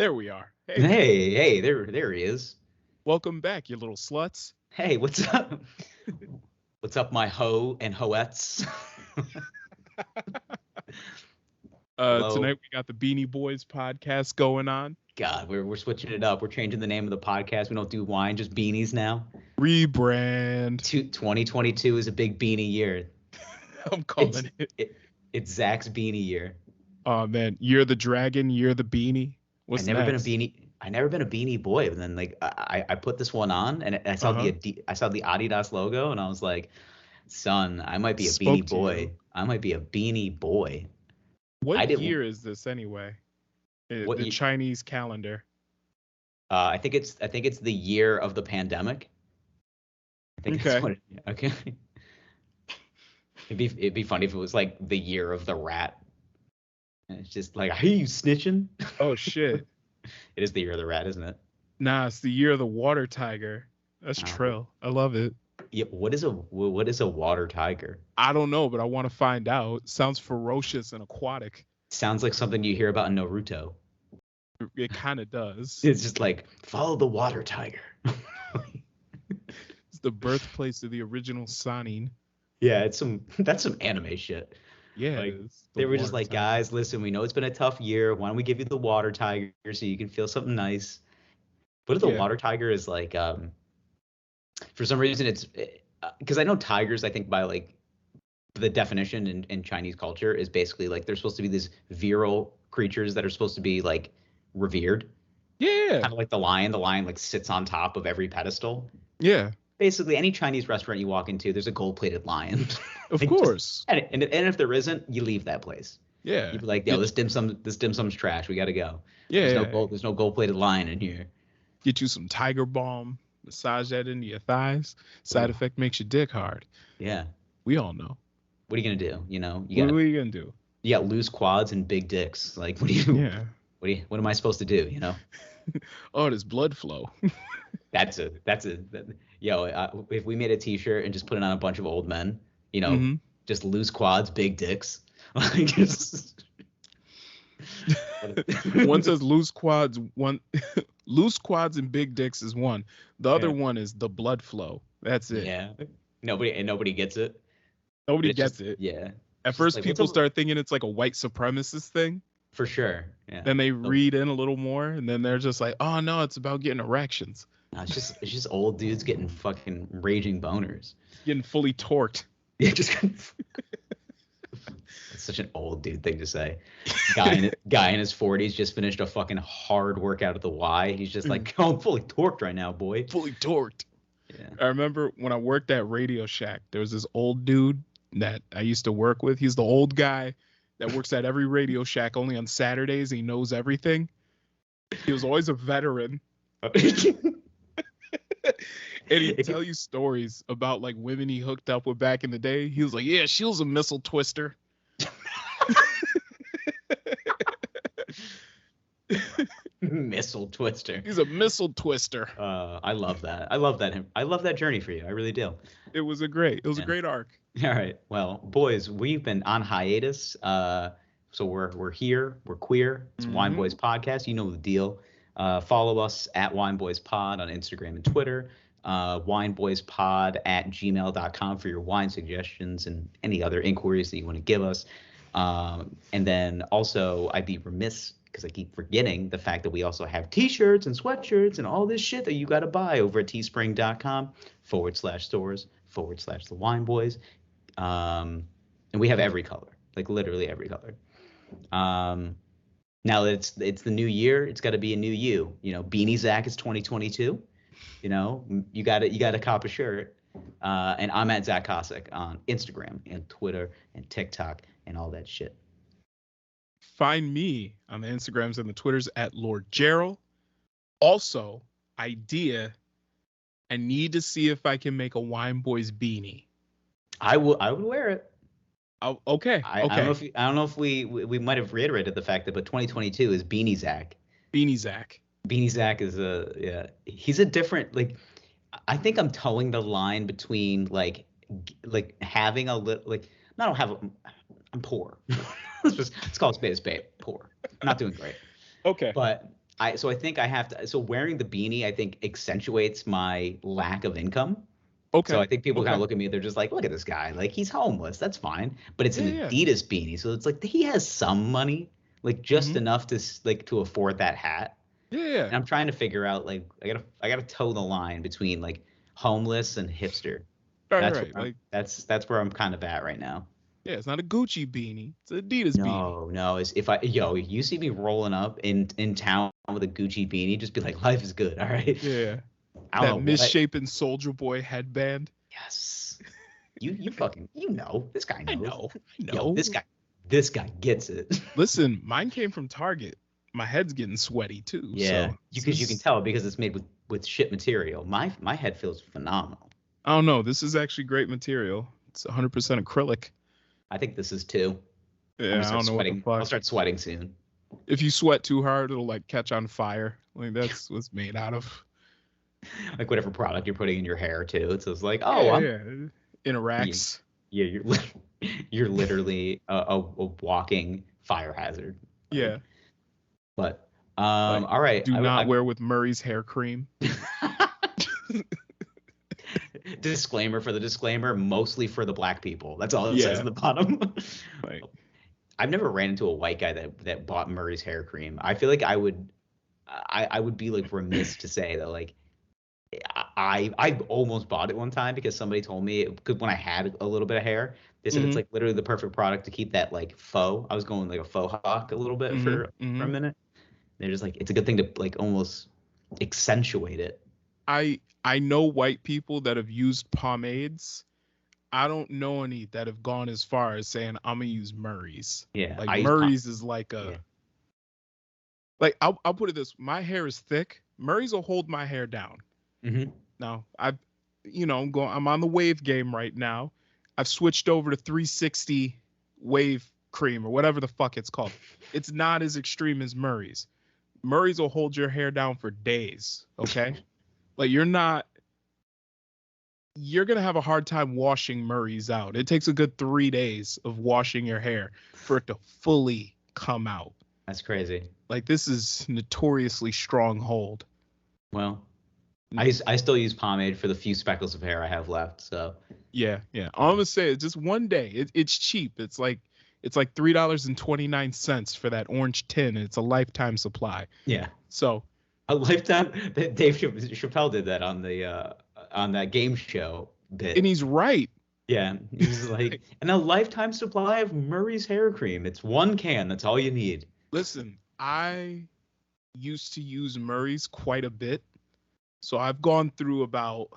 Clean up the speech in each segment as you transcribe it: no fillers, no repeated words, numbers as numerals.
There we are. Hey, Hey, there he is. welcome back, you little sluts. Hey, what's up? What's up, my hoe and hoettes? Hello. Tonight we got the Beanie Boys podcast going on. God, we're switching it up. We're changing the name of the podcast. We don't do wine, just beanies now. Rebrand. 2022 is a big beanie year. I'm calling It's Zach's beanie year. Oh man, you're the dragon, you're the beanie. What's I've never next? been a beanie. I've never been a beanie boy. And then I put this one on and I saw the Adidas logo and I was like, son, I might be a beanie boy. I might be a beanie boy. What year is this anyway? The Chinese calendar. I think it's the year of the pandemic. I think that's what okay. It'd be funny if it was like the year of the rat. And it's just like, are you snitching? Oh shit. It is the year of the rat, isn't it? Nah, it's the year of the water tiger. That's Trill. I love it. Yeah, what is a water tiger? I don't know, but I want to find out. Sounds ferocious and aquatic. Sounds like something you hear about in Naruto. It kind of does. It's just like, follow the water tiger. It's the birthplace of the original Sanin. Yeah, that's some anime shit. Yeah, like, they were just like, guys, listen, we know it's been a tough year. Why don't we give you the water tiger so you can feel something nice? What if the water tiger is like, for some reason it's because I know tigers, I think by like the definition in Chinese culture is basically like they're supposed to be these virile creatures that are supposed to be like revered. Yeah. Kind of like the lion. The lion like sits on top of every pedestal. Yeah. Basically, any Chinese restaurant you walk into, there's a gold-plated lion. Of course. And if there isn't, you leave that place. Yeah. You'd be like, yo, this dim sum's trash. We gotta go. Yeah. There's no gold-plated lion in here. Get you some tiger balm, massage that into your thighs. Side effect makes your dick hard. Yeah. We all know. What are you gonna do? You know, what are you gonna do? You got loose quads and big dicks. Like, what am I supposed to do? You know? Oh, there's blood flow. Yo, if we made a T-shirt and just put it on a bunch of old men, you know, just loose quads, big dicks. Like, one says loose quads. Loose quads and big dicks is one. The other one is the blood flow. That's it. Yeah. Nobody gets it. Nobody gets it. Yeah. At first, like, people start thinking it's like a white supremacist thing. For sure. Yeah. Then they read in a little more, and then they're just like, "Oh no, it's about getting erections." No, it's just old dudes getting fucking raging boners. Getting fully torqued. Yeah, just. It's such an old dude thing to say. Guy in his 40s just finished a fucking hard workout at the Y. He's just like, oh, I'm fully torqued right now, boy. Fully torqued. Yeah. I remember when I worked at Radio Shack, there was this old dude that I used to work with. He's the old guy that works at every Radio Shack only on Saturdays. He knows everything. He was always a veteran. And he'd tell you stories about like women he hooked up with back in the day. He was like, yeah, she was a missile twister. Missile twister. He's a missile twister. I love that. I love that journey for you. I really do. It was a great arc. All right. Well, boys, we've been on hiatus. So we're here. We're queer. It's Wine Boys Podcast. You know the deal. Follow us at Wine Boys Pod on Instagram and Twitter. wineboyspod@gmail.com for your wine suggestions and any other inquiries that you want to give us. And then also, I'd be remiss because I keep forgetting the fact that we also have T-shirts and sweatshirts and all this shit that you got to buy over at teespring.com/stores/the Wine Boys. And we have every color, like literally every color. Now that it's the new year, it's got to be a new you. You know, Beanie Zach is 2022. You know, you got to cop a shirt. And I'm at Zach Cossack on Instagram and Twitter and TikTok and all that shit. Find me on the Instagrams and the Twitters at Lord Gerald. Also, idea. I need to see if I can make a Wine Boys beanie. I would wear it. Oh, okay. I don't know if we might have reiterated the fact that, but 2022 is Beanie Zach. Beanie Zach. Beanie Zach is he's a different, like, I think I'm towing the line between like having a little, like, I'm poor. Let's call a spade a spade. Poor. I'm not doing great. Okay. But I think I have to. So wearing the beanie, I think accentuates my lack of income. So Okay. I think people kind of Okay. look at me, they're just like, look at this guy. Like, he's homeless. That's fine. But it's Yeah. an Yeah. Adidas beanie. So it's like he has some money, like just Mm-hmm. enough to like to afford that hat. Yeah. Yeah. And I'm trying to figure out like I gotta toe the line between like homeless and hipster. Right. That's Right. where Like, that's where I'm kind of at right now. yeah, it's not a Gucci beanie. It's an Adidas beanie. No, it's if you see me rolling up in town with a Gucci beanie, just be like, life is good, all right? Yeah. I don't That know what. misshapen Soldier Boy headband. Yes. You fucking this guy I knows. know. I Yo, know. this guy gets it. Listen, mine came from Target. My head's getting sweaty too. Yeah, So because you can tell because it's made with shit material. My head feels phenomenal. I don't know. This is actually great material. It's 100% acrylic. I think this is too. I'm gonna Yeah, I start don't know what the sweating. I'll fuck. start sweating soon. If you sweat too hard, it'll like catch on fire. Like that's what's made out of. Like whatever product you're putting in your hair too. It's just like, Yeah, I'm yeah. Interacts. yeah, you're literally a walking fire hazard. Yeah. But Like, all right. do not wear with Murray's hair cream. Disclaimer for the disclaimer, mostly for the black people. That's all it says Yeah. in the bottom. Like, I've never ran into a white guy that bought Murray's hair cream. I feel like I would be like remiss to say that like I almost bought it one time because somebody told me because when I had a little bit of hair, they said it's like literally the perfect product to keep that like faux. I was going like a faux hawk a little bit for a minute. They're just like it's a good thing to like almost accentuate it. I know white people that have used pomades. I don't know any that have gone as far as saying I'm gonna use Murray's. Yeah, Like Murray's is like a yeah. like I'll put it this: my hair is thick. Murray's will hold my hair down. Now I'm on the wave game right now. I've switched over to 360 wave cream or whatever the fuck it's called. It's not as extreme as Murray's. Murray's will hold your hair down for days. Okay, like you're gonna have a hard time washing Murray's out. It takes a good 3 days of washing your hair for it to fully come out. That's crazy. Like this is notoriously strong hold. Well, I still use pomade for the few speckles of hair I have left. So yeah. All I'm gonna say is just one day. It's cheap. It's like $3.29 for that orange tin. And it's a lifetime supply. Yeah. So a lifetime. Dave Chappelle did that on that game show bit. And he's right. Yeah, he's like, and a lifetime supply of Murray's hair cream. It's one can. That's all you need. Listen, I used to use Murray's quite a bit. So I've gone through about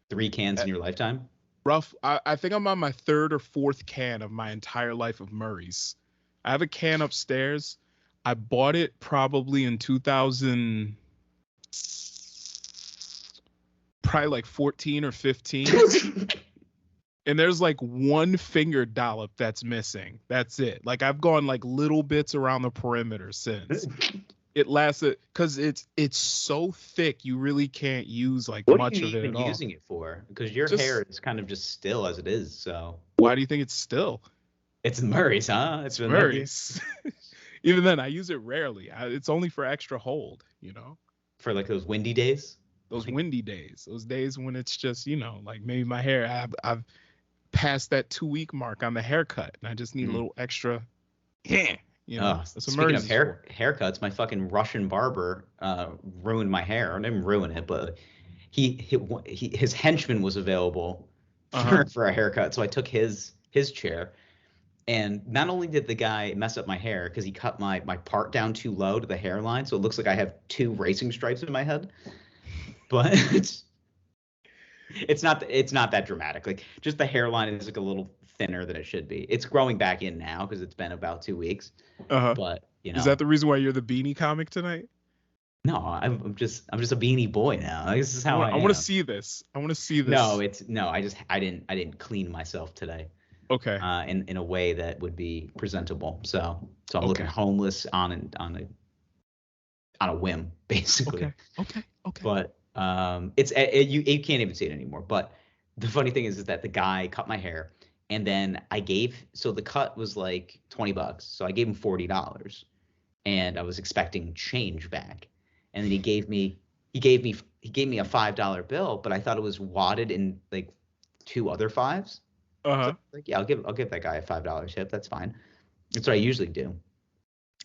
3 cans in your lifetime. I think I'm on my 3rd or 4th can of my entire life of Murray's. I have a can upstairs. I bought it probably in 2000, probably like 14 or 15. And there's like one finger dollop that's missing. That's it. Like I've gone like little bits around the perimeter since. It lasted because it's so thick you really can't use like much of it at all. What are you even using it for? Because your hair is kind of just still as it is. So why do you think it's still? It's Murray's, huh? It's Murray's. Even then, I use it rarely. It's only for extra hold, For like those windy days. Those windy days. Those days when it's just like maybe my hair. I've passed that 2-week mark on the haircut, and I just need a little extra. Speaking of haircuts, my fucking Russian barber ruined for hair. I didn't ruin it, but his henchman was available for a haircut, so I took his chair. And not only did the guy mess up my hair because he cut my part down too low to the hairline, so it looks like I have 2 racing stripes in my head, but it's not that dramatic. Like just the hairline is like a little thinner than it should be. It's growing back in now because it's been about 2 weeks. But is that the reason why you're the Beanie comic tonight? No, I'm just a Beanie boy now. Like, this is how I want to see this. I want to see this. I didn't clean myself today. Okay. In a way that would be presentable. So I'm looking homeless on a whim, basically. Okay. But you can't even see it anymore. But the funny thing is that the guy cut my hair, and then the cut was like $20, so I gave him $40, and I was expecting change back. and then he gave me a $5 bill, but I thought it was wadded in like 2 other fives. So like, yeah, I'll give that guy a $5 tip. That's fine. That's what I usually do.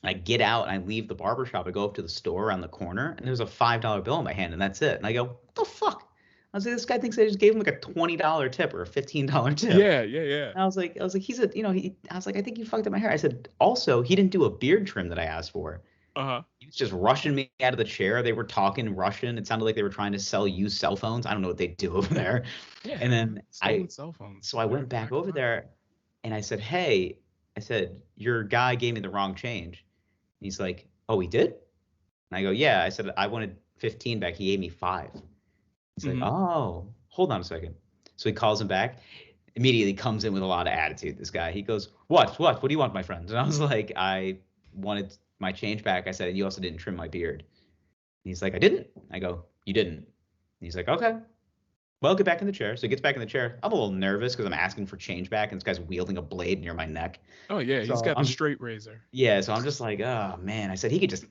I get out and I leave the barbershop. I go up to the store around the corner, and there's a $5 bill in my hand, and that's it. And I go, what the fuck? I was like, this guy thinks I just gave him like a $20 tip or a $15 tip. Yeah. And I was like, he's a, I was like, I think you fucked up my hair. I said, also, he didn't do a beard trim that I asked for. He was just rushing me out of the chair. They were talking Russian. It sounded like they were trying to sell used cell phones. I don't know what they do over there. Yeah. And then cell phones. So I went back over there, and I said, hey, your guy gave me the wrong change. And he's like, oh, he did? And I go, yeah. I said, I wanted 15 back. He gave me 5. He's like, oh, hold on a second. So he calls him back. Immediately comes in with a lot of attitude, this guy. He goes, what do you want, my friend? And I was like, I wanted my change back. I said, you also didn't trim my beard. And he's like, I didn't. I go, you didn't. And he's like, okay. Well, get back in the chair. So he gets back in the chair. I'm a little nervous because I'm asking for change back, and this guy's wielding a blade near my neck. Oh, yeah. He's got the straight razor. Yeah. So I'm just like, oh, man. I said he could just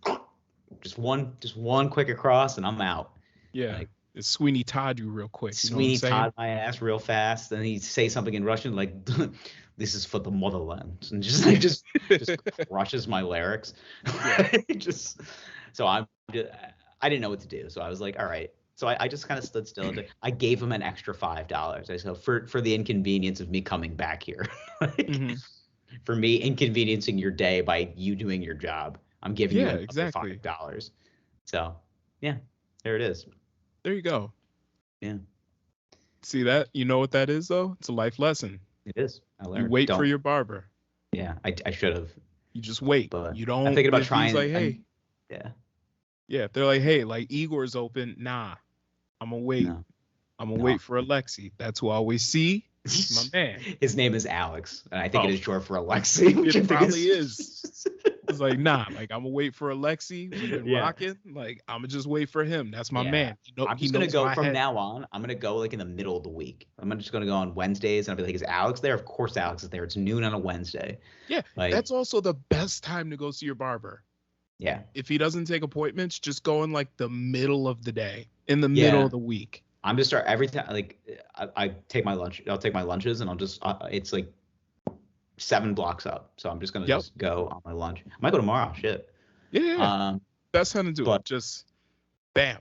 one quick across, and I'm out. Yeah. Like, it's Sweeney Todd you real quick. Sweeney Todd my ass real fast. And he'd say something in Russian like, this is for the motherland. And just crushes my lyrics. Yeah. So I didn't know what to do. So I was like, all right. So I just kind of stood still. I gave him an extra $5. I said, for the inconvenience of me coming back here. For me inconveniencing your day by you doing your job, I'm giving you exactly $5. So yeah, there it is. There you go. Yeah. See that? You know what that is, though? It's a life lesson. It is. You wait for your barber. Yeah, I should have. You just wait. But you don't. I'm thinking about trying. Like, hey. Yeah. Yeah, if they're like, hey, like Igor's open. Nah, I'm gonna wait. No. I'm gonna wait for Alexi. That's who I always see. My man. His name is Alex, and I think it is short for Alexi. It probably is. It's like, nah, like I'm gonna wait for Alexi. We've been rocking. Like I'm gonna just wait for him. That's my man. I'm just gonna go from now on. I'm gonna go like in the middle of the week. I'm just gonna go on Wednesdays, and I'll be like, is Alex there? Of course, Alex is there. It's noon on a Wednesday. Yeah, like, that's also the best time to go see your barber. Yeah. If he doesn't take appointments, just go in like the middle of the day, in the middle of the week. I'm just start every time. Like I take my lunch. I'll take my lunches, and I'll just. It's like 7 blocks up, so I'm just gonna just go on my lunch. I might go tomorrow. Shit. Yeah. Best time to do it. Just bam.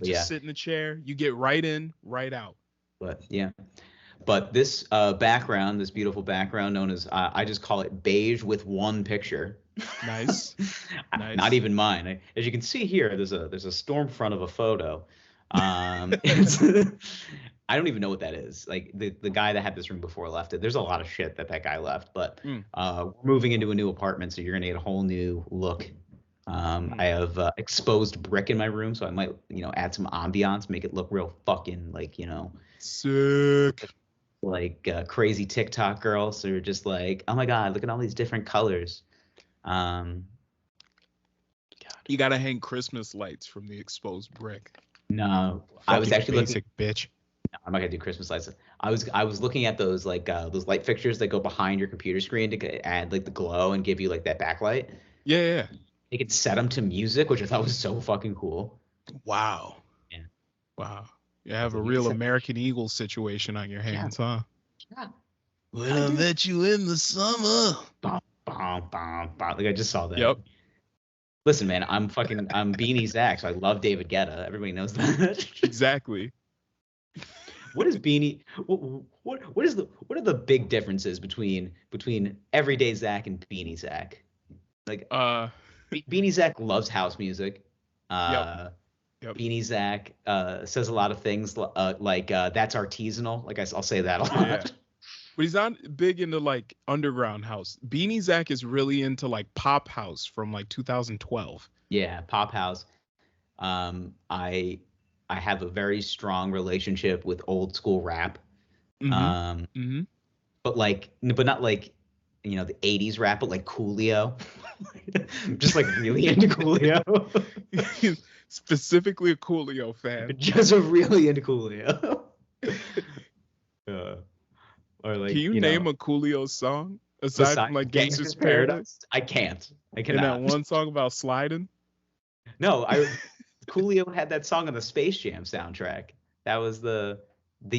Just sit in the chair. You get right in, right out. But this background, this beautiful background known as I just call it beige with one picture. Nice. Not even mine. As you can see here, there's a storm front of a photo. I don't even know what that is. Like the guy that had this room before left it. There's a lot of shit that guy left, but we're moving into a new apartment, so you're gonna get a whole new look. I have exposed brick in my room, so I might add some ambiance, make it look real fucking like sick. Like crazy TikTok girls. So you're just like, oh my god, look at all these different colors. You gotta hang Christmas lights from the exposed brick. No, I was actually basic bitch. No, I'm not gonna do Christmas lights. I was looking at those those light fixtures that go behind your computer screen to add like the glow and give you like that backlight. Yeah. They could set them to music, which I thought was so fucking cool. Wow. Yeah. Wow. You have a real American Eagle situation on your hands, huh? Yeah. When I met you in the summer. Bum, bum, bum, bum. Like I just saw that. Yep. Listen, man, I'm Beanie Zach, so I love David Guetta. Everybody knows that. Exactly. What is Beanie? What are the big differences between everyday Zach and Beanie Zach? Like, Beanie Zach loves house music. Yep. Beanie Zach says a lot of things like that's artisanal. Like I'll say that a lot. Yeah. But he's not big into like underground house. Beanie Zach is really into like pop house from like 2012. Yeah, pop house. I have a very strong relationship with old school rap. But not like the 80s rap, but like Coolio. I'm just like really into Coolio. Specifically a Coolio fan. Just really into Coolio. Or like, can you name a Coolio song aside from like Gangsta's Paradise? I can't. I cannot. And that one song about sliding? No, Coolio had that song on the Space Jam soundtrack. That was the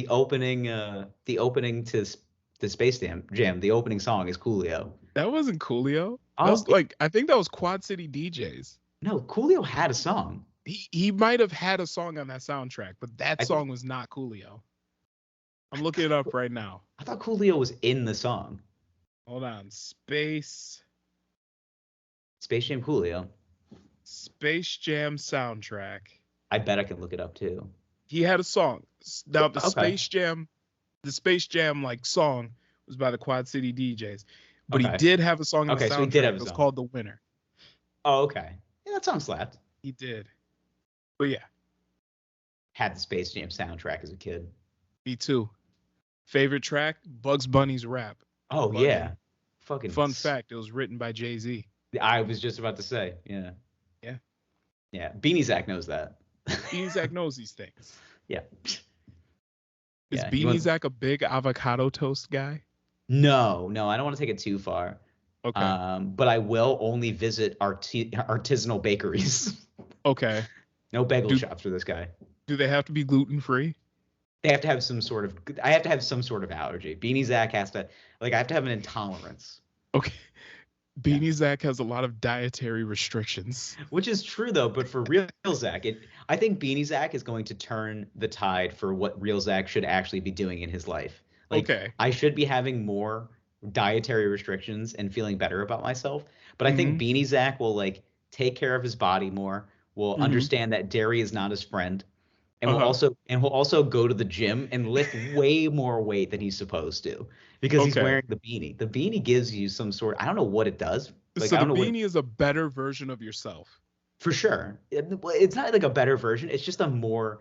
opening to the Space Jam. The opening song is Coolio. That wasn't Coolio. That Oh, was like, I think that was Quad City DJs. No, Coolio had a song. He might have had a song on that soundtrack, but that song was not Coolio. I'm looking it up right now. I thought Coolio was in the song. Hold on. Space Jam Coolio. Space Jam soundtrack. I bet I can look it up too. He had a song. Now the Okay. Space Jam like song was by the Quad City DJs, but he did have a song on the soundtrack. So he did have a it was song. called The Winner. Oh, okay. Yeah, that song slapped. He did. But yeah. Had the Space Jam soundtrack as a kid. Me too. Favorite track? Bugs Bunny's Rap. Oh, yeah. Fucking fun fact, it was written by Jay-Z. I was just about to say, yeah. Yeah. Yeah. Beanie Zach knows that. Beanie Zach knows these things. Yeah. Is Beanie Zach a big avocado toast guy? No, I don't want to take it too far. Okay. But I will only visit artisanal bakeries. Okay. No bagel shops for this guy. Do they have to be gluten-free? They have to have some sort of. I have to have some sort of allergy. Beanie Zach has to. I have to have an intolerance. Okay. Beanie Zach has a lot of dietary restrictions. Which is true though, but for real Zach, I think Beanie Zach is going to turn the tide for what real Zach should actually be doing in his life. Okay. I should be having more dietary restrictions and feeling better about myself. But I think Beanie Zach will take care of his body more, will understand that dairy is not his friend, and will also go to the gym and lift way more weight than he's supposed to because he's wearing the beanie. The beanie gives you some sort. I don't know what it does. So the beanie is a better version of yourself. For sure. It's not like a better version. It's just a more.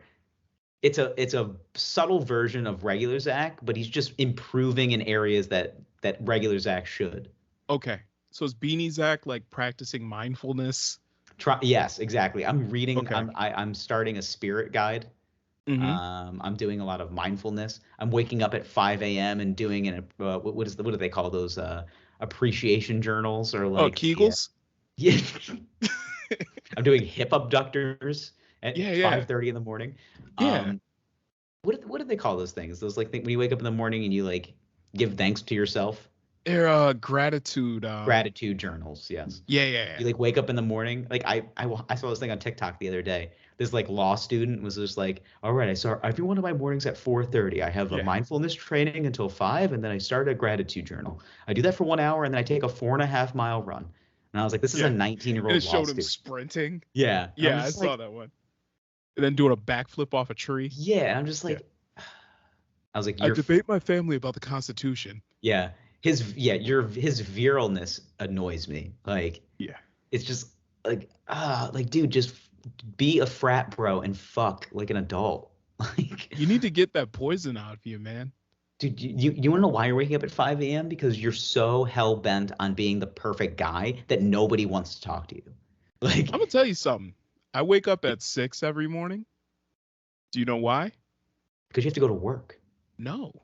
It's a subtle version of regular Zach, but he's just improving in areas that regular Zach should. Okay. So is Beanie Zach practicing mindfulness? Yes, exactly. I'm reading. Okay. I'm starting a spirit guide. I'm doing a lot of mindfulness. I'm waking up at 5 a.m. and doing what do they call those appreciation journals or Kegels? Yeah. I'm doing hip abductors at 5:30 in the morning. Yeah. What do they call those things? Those when you wake up in the morning and you give thanks to yourself. They're gratitude. Gratitude journals. Yes. Yeah. You wake up in the morning. I saw this thing on TikTok the other day. This law student was just all right, I start every one of my mornings at 4:30. I have a mindfulness training until 5, and then I start a gratitude journal. I do that for 1 hour, and then I take a 4.5 mile run. And I was like, this is a 19-year-old law student. It showed him sprinting. Yeah. Yeah, I saw that one. And then doing a backflip off a tree. Yeah, and I'm just I was like, I debate my family about the Constitution. Yeah. His viralness annoys me. It's just dude, just be a frat bro and fuck like an adult. You need to get that poison out of you, man. Dude, you want to know why you're waking up at 5 a.m.? Because you're so hell bent on being the perfect guy that nobody wants to talk to you. I'm gonna tell you something. I wake up at 6 every morning. Do you know why? Because you have to go to work. No.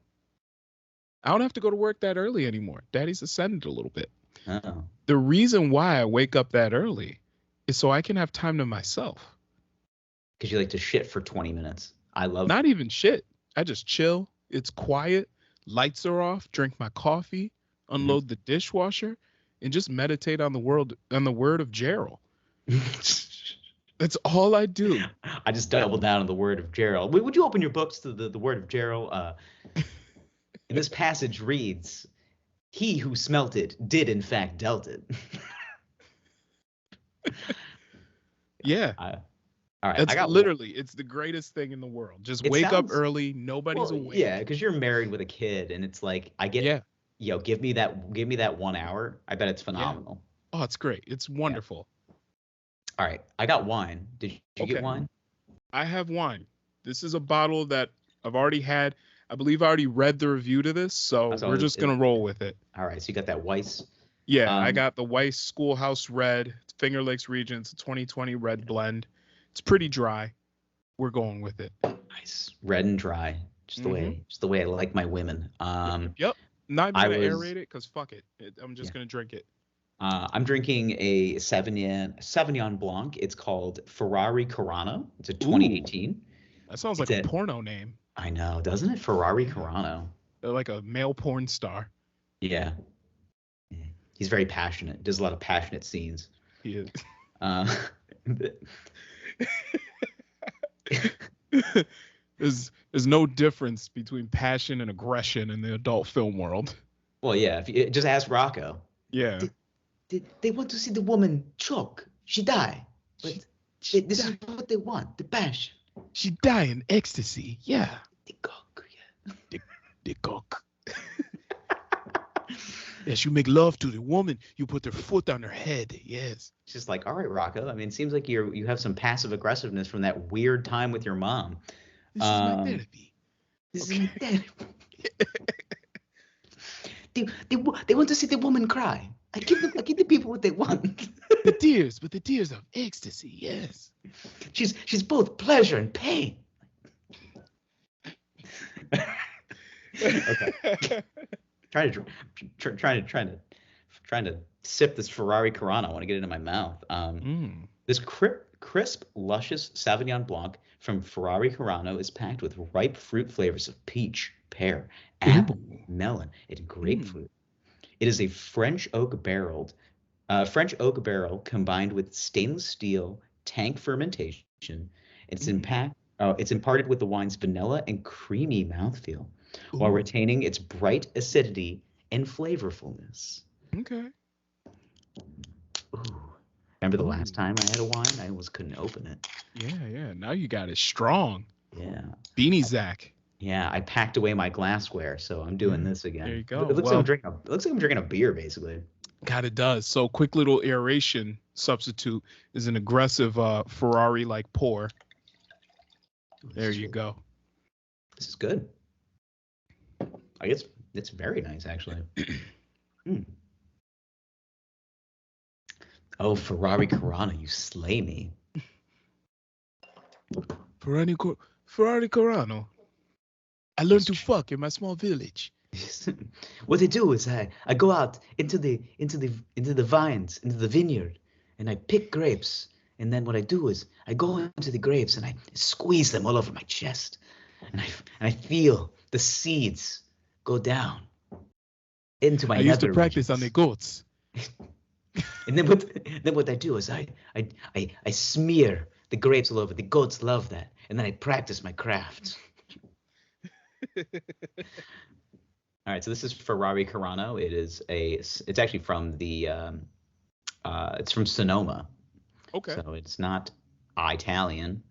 I don't have to go to work that early anymore. Daddy's ascended a little bit. Oh. The reason why I wake up that early is so I can have time to myself. Because you like to shit for 20 minutes. Not even shit. I just chill. It's quiet. Lights are off. Drink my coffee. Unload the dishwasher, and just meditate on the word of Gerald. That's all I do. I just doubled down on the word of Gerald. Would you open your books to the word of Gerald? And this passage reads, "He who smelt it did in fact dealt it." Yeah. All right. It's the greatest thing in the world. Just wake up early. Nobody's awake. Yeah, because you're married with a kid, and it's I get. Yeah. Give me that 1 hour. I bet it's phenomenal. Yeah. Oh, it's great. It's wonderful. Yeah. All right. I got wine. Did you get wine? I have wine. This is a bottle that I've already had. I believe I already read the review to this, so we're just going to roll with it. All right. So you got that Weiss? Yeah, I got the Weiss Schoolhouse Red, Finger Lakes region. It's a 2020 red blend. It's pretty dry. We're going with it. Nice. Red and dry. Just the way I like my women. Yep. Not even going to aerate it because fuck it. I'm just going to drink it. I'm drinking a Sauvignon Blanc. It's called Ferrari Carano. It's a Ooh, 2018. that sounds It's like a a porno name. I know, doesn't it? Ferrari Yeah, Carano. they're like a male porn star. Yeah. Yeah. He's very passionate. Does a lot of passionate scenes. He is. Uh, There's no difference between passion and aggression in the adult film world. well, yeah. If you, just ask Rocco. Yeah. They want to see the woman choke. She die. But this is die. what they want. The passion. She die in ecstasy. Yeah. The cock. Yeah. The cock. Yes, you make love to the woman. You put their foot on her head. Yes. It's just like, all right, Rocco. I mean, it seems like you have some passive aggressiveness from that weird time with your mom. This is my therapy. This is my therapy. They want to see the woman cry. I give the people what they want. The tears, but the tears of ecstasy. Yes. She's both pleasure and pain. Okay. Trying to sip this Ferrari Carano. I want to get it in my mouth. This crisp, luscious Sauvignon Blanc from Ferrari Carano is packed with ripe fruit flavors of peach, pear, apple, melon, and grapefruit. It is a French oak barrel combined with stainless steel tank fermentation. It's imparted with the wine's vanilla and creamy mouthfeel, while retaining its bright acidity and flavorfulness. Okay. Ooh. Remember the last time I had a wine? I almost couldn't open it. Yeah. Now you got it strong. Yeah. Beanie Zach. Yeah, I packed away my glassware, so I'm doing this again. There you go. It looks like I'm drinking a beer, basically. God, it does. So quick little aeration substitute is an aggressive Ferrari-like pour. There you go. This is good. I guess it's very nice, actually. Oh, Ferrari Carano, you slay me. Ferrari Carano. I learned to fuck in my small village. What I do is I go out into the vines, into the vineyard, and I pick grapes. And then what I do is I go into the grapes and I squeeze them all over my chest, and I feel the seeds go down into my. I used to practice on the goats. And then what I do is I smear the grapes all over. The goats love that, and then I practice my craft. All right, so this is Ferrari Carano. It's actually from it's from Sonoma. Okay. So it's not Italian,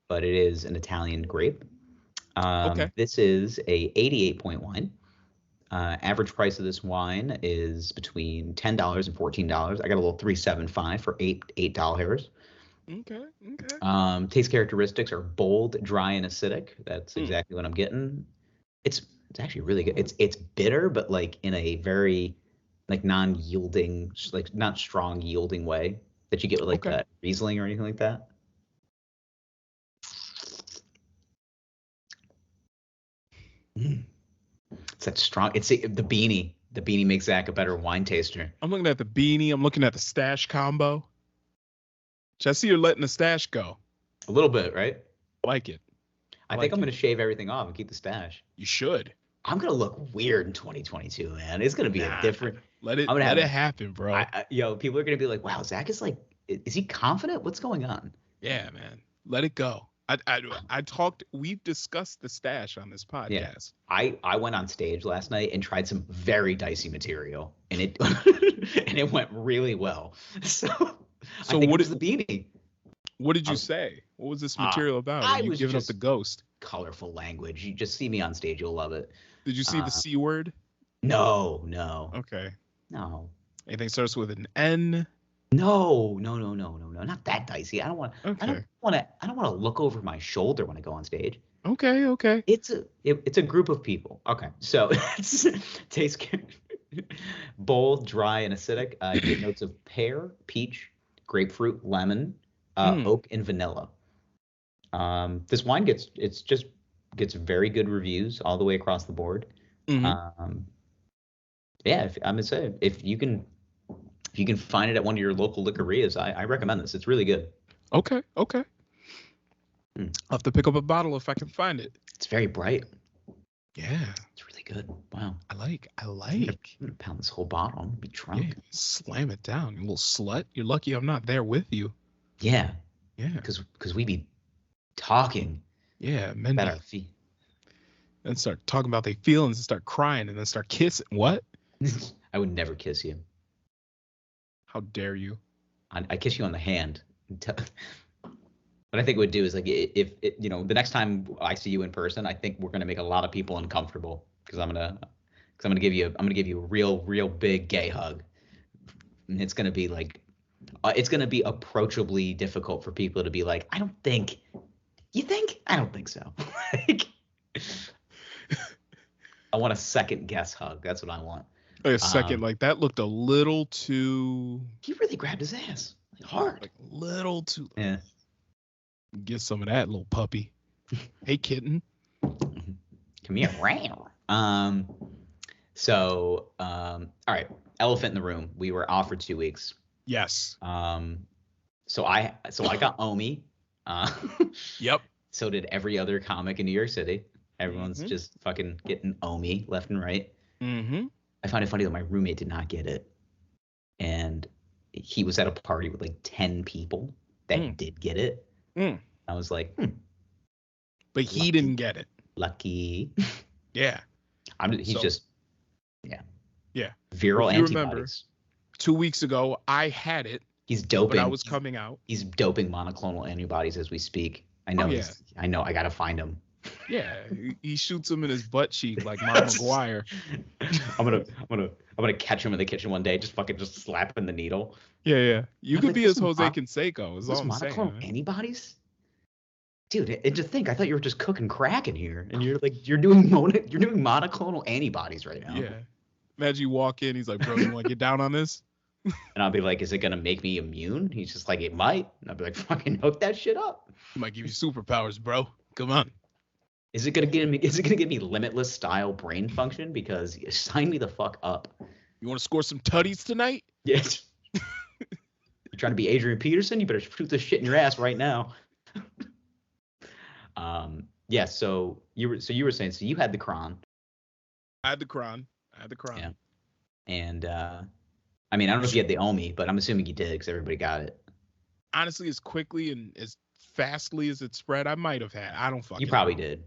but it is an Italian grape. Okay. This is a 88-point wine. Average price of this wine is between $10 and $14. I got a little $3.75 for $8. Okay. Taste characteristics are bold, dry, and acidic. That's exactly what I'm getting. It's actually really good. It's bitter, but like in a very like non-yielding, like not strong yielding way that you get with like that Riesling or anything like that. It's that strong. It's the Beanie. The Beanie makes Zach a better wine taster. I'm looking at the Beanie. I'm looking at the stash combo. I see you're letting the stash go. A little bit, right? I like it. I think I'm going to shave everything off and keep the stash. You should. I'm going to look weird in 2022, man. It's going to be a different. Let it happen, bro. People are going to be like, wow, Zach is like, is he confident? What's going on? Yeah, man. Let it go. We've discussed the stash on this podcast. Yeah. I went on stage last night and tried some very dicey material, and it and it went really well. So I think what is the Beanie? What did you say? What was this material about? Are you giving up the ghost? Colorful language. You just see me on stage, you'll love it. Did you see the C word? No. Okay. No. Anything starts with an N? No. Not that dicey. I don't want to look over my shoulder when I go on stage. Okay. It's a group of people. Okay. So it's taste bold, dry, and acidic. You get notes of pear, peach, grapefruit, lemon, oak, and vanilla. This wine gets very good reviews all the way across the board. I'm gonna say if you can If you can find it at one of your local liquorias, I recommend this. It's really good. Okay. I'll have to pick up a bottle if I can find it. It's very bright. Yeah. It's really good. Wow. I like. I'm gonna pound this whole bottle. I'm gonna be drunk. Yeah, slam it down, you little slut. You're lucky I'm not there with you. Yeah. Yeah. Because we be talking. Yeah, men about our feet. And start talking about their feelings and start crying and then start kissing. What? I would never kiss you. How dare you? I kiss you on the hand. What I think it would do is like if you know, the next time I see you in person, I think we're gonna make a lot of people uncomfortable because I'm gonna give you a real big gay hug, and it's gonna be like it's gonna be approachably difficult for people to be like, I don't think. You think? I don't think so. Like, I want a second guess hug. That's what I want. Like a second, like that looked a little too. He really grabbed his ass hard. Like a little too. Yeah. Get some of that, little puppy. Hey, kitten. Come here. All right. Elephant in the room. We were off for 2 weeks. Yes. So I got Omi. Yep. So did every other comic in New York City. Everyone's just fucking getting Omi left and right. Mm-hmm. I find it funny that my roommate did not get it, and he was at a party with like 10 people that did get it. I was like, but he didn't get it. Lucky. Yeah. He's just. Yeah. Viral if you antibodies. Remember, 2 weeks ago, I had it. He's doping. But I was coming out. He's doping monoclonal antibodies as we speak. I know. I know. I gotta find him. Yeah, he shoots him in his butt cheek like Mark McGuire. I'm gonna catch him in the kitchen one day, just slapping the needle. Yeah. You could be as Jose Canseco. Is all I'm saying. Monoclonal antibodies? Dude, and just think, I thought you were just cooking crack in here, and you're doing monoclonal antibodies right now. Yeah. Imagine you walk in, he's like, bro, you want to get down on this? And I'll be like, is it gonna make me immune? He's just like, it might. And I'll be like, fucking hook that shit up. It might give you superpowers, bro. Come on. Is it gonna give me limitless style brain function? Because sign me the fuck up. You want to score some tutties tonight? Yes. You trying to be Adrian Peterson? You better shoot this shit in your ass right now. Yeah. So you were saying, so you had the Cron. I had the Cron. Yeah. And I mean, I don't know if you had the Omi, but I'm assuming you did because everybody got it. Honestly, as quickly and as fastly as it spread, I might have had. I don't fucking. You probably know. did.